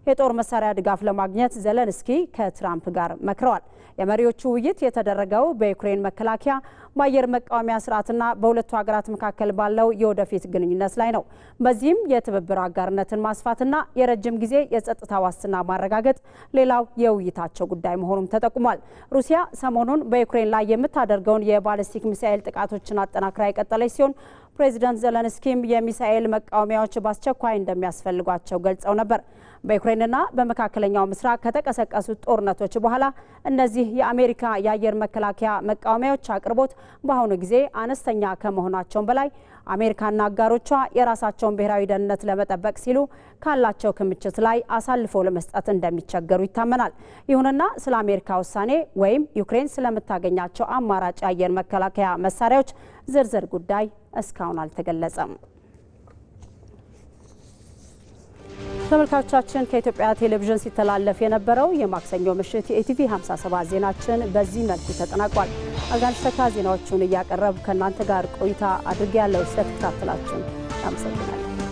የጦር መሳሪያ ድጋፍ ለማግኘት ዘለንስኪ ከትራምፕ ጋር መክረዋል። የመሪዎቹ ውይይት የተደረገው በዩክሬን መከላከያ በአየር መቃወሚያ ስርዓትና በሁለቱ ሀገራት መካከል ባለው የወደፊት ግንኙነት ላይ ነው። በዚህም የትብብር አጋርነትን ማስፋትና የረጅም ጊዜ የጸጥታ ዋስትና ማረጋገጥ ሌላው የውይይታቸው ጉዳይ መሆኑም ተጠቁሟል። ሩሲያ ሰሞኑን በዩክሬን ላይ የምታደርገውን የባሊስቲክ ሚሳኤል ጥቃቶችን አጠናክራ የቀጠለች ሲሆን ፕሬዚዳንት ዘለንስኪም የሚሳኤል መቃወሚያዎች በአስቸኳይ እንደሚያስፈልጓቸው ገልጸው ነበር። በዩክሬንና በመካከለኛው ምስራቅ ከተቀሰቀሱት ጦርነቶች በኋላ እነዚህ የአሜሪካ የአየር መከላከያ መቃወሚያዎች አቅርቦት በአሁኑ ጊዜ አነስተኛ ከመሆናቸውም በላይ አሜሪካና አጋሮቿ የራሳቸውን ብሔራዊ ደህንነት ለመጠበቅ ሲሉ ካላቸው ክምችት ላይ አሳልፈው ለመስጠት እንደሚቸገሩ ይታመናል። ይሁንና ስለ አሜሪካ ውሳኔ ወይም ዩክሬን ስለምታገኛቸው አማራጭ የአየር መከላከያ መሳሪያዎች ዝርዝር ጉዳይ እስካሁን አልተገለጸም። ተመልካቾቻችን ከኢትዮጵያ ቴሌቪዥን ሲተላለፍ የነበረው የማክሰኞ ምሽት የኢቲቪ 57 ዜናችን በዚህ መልኩ ተጠናቋል። አልጋነሽ ተካ ዜናዎቹን እያቀረብኩ ከእናንተ ጋር ቆይታ አድርጌያለሁ። ስለተከታተላችሁን አመሰግናለሁ።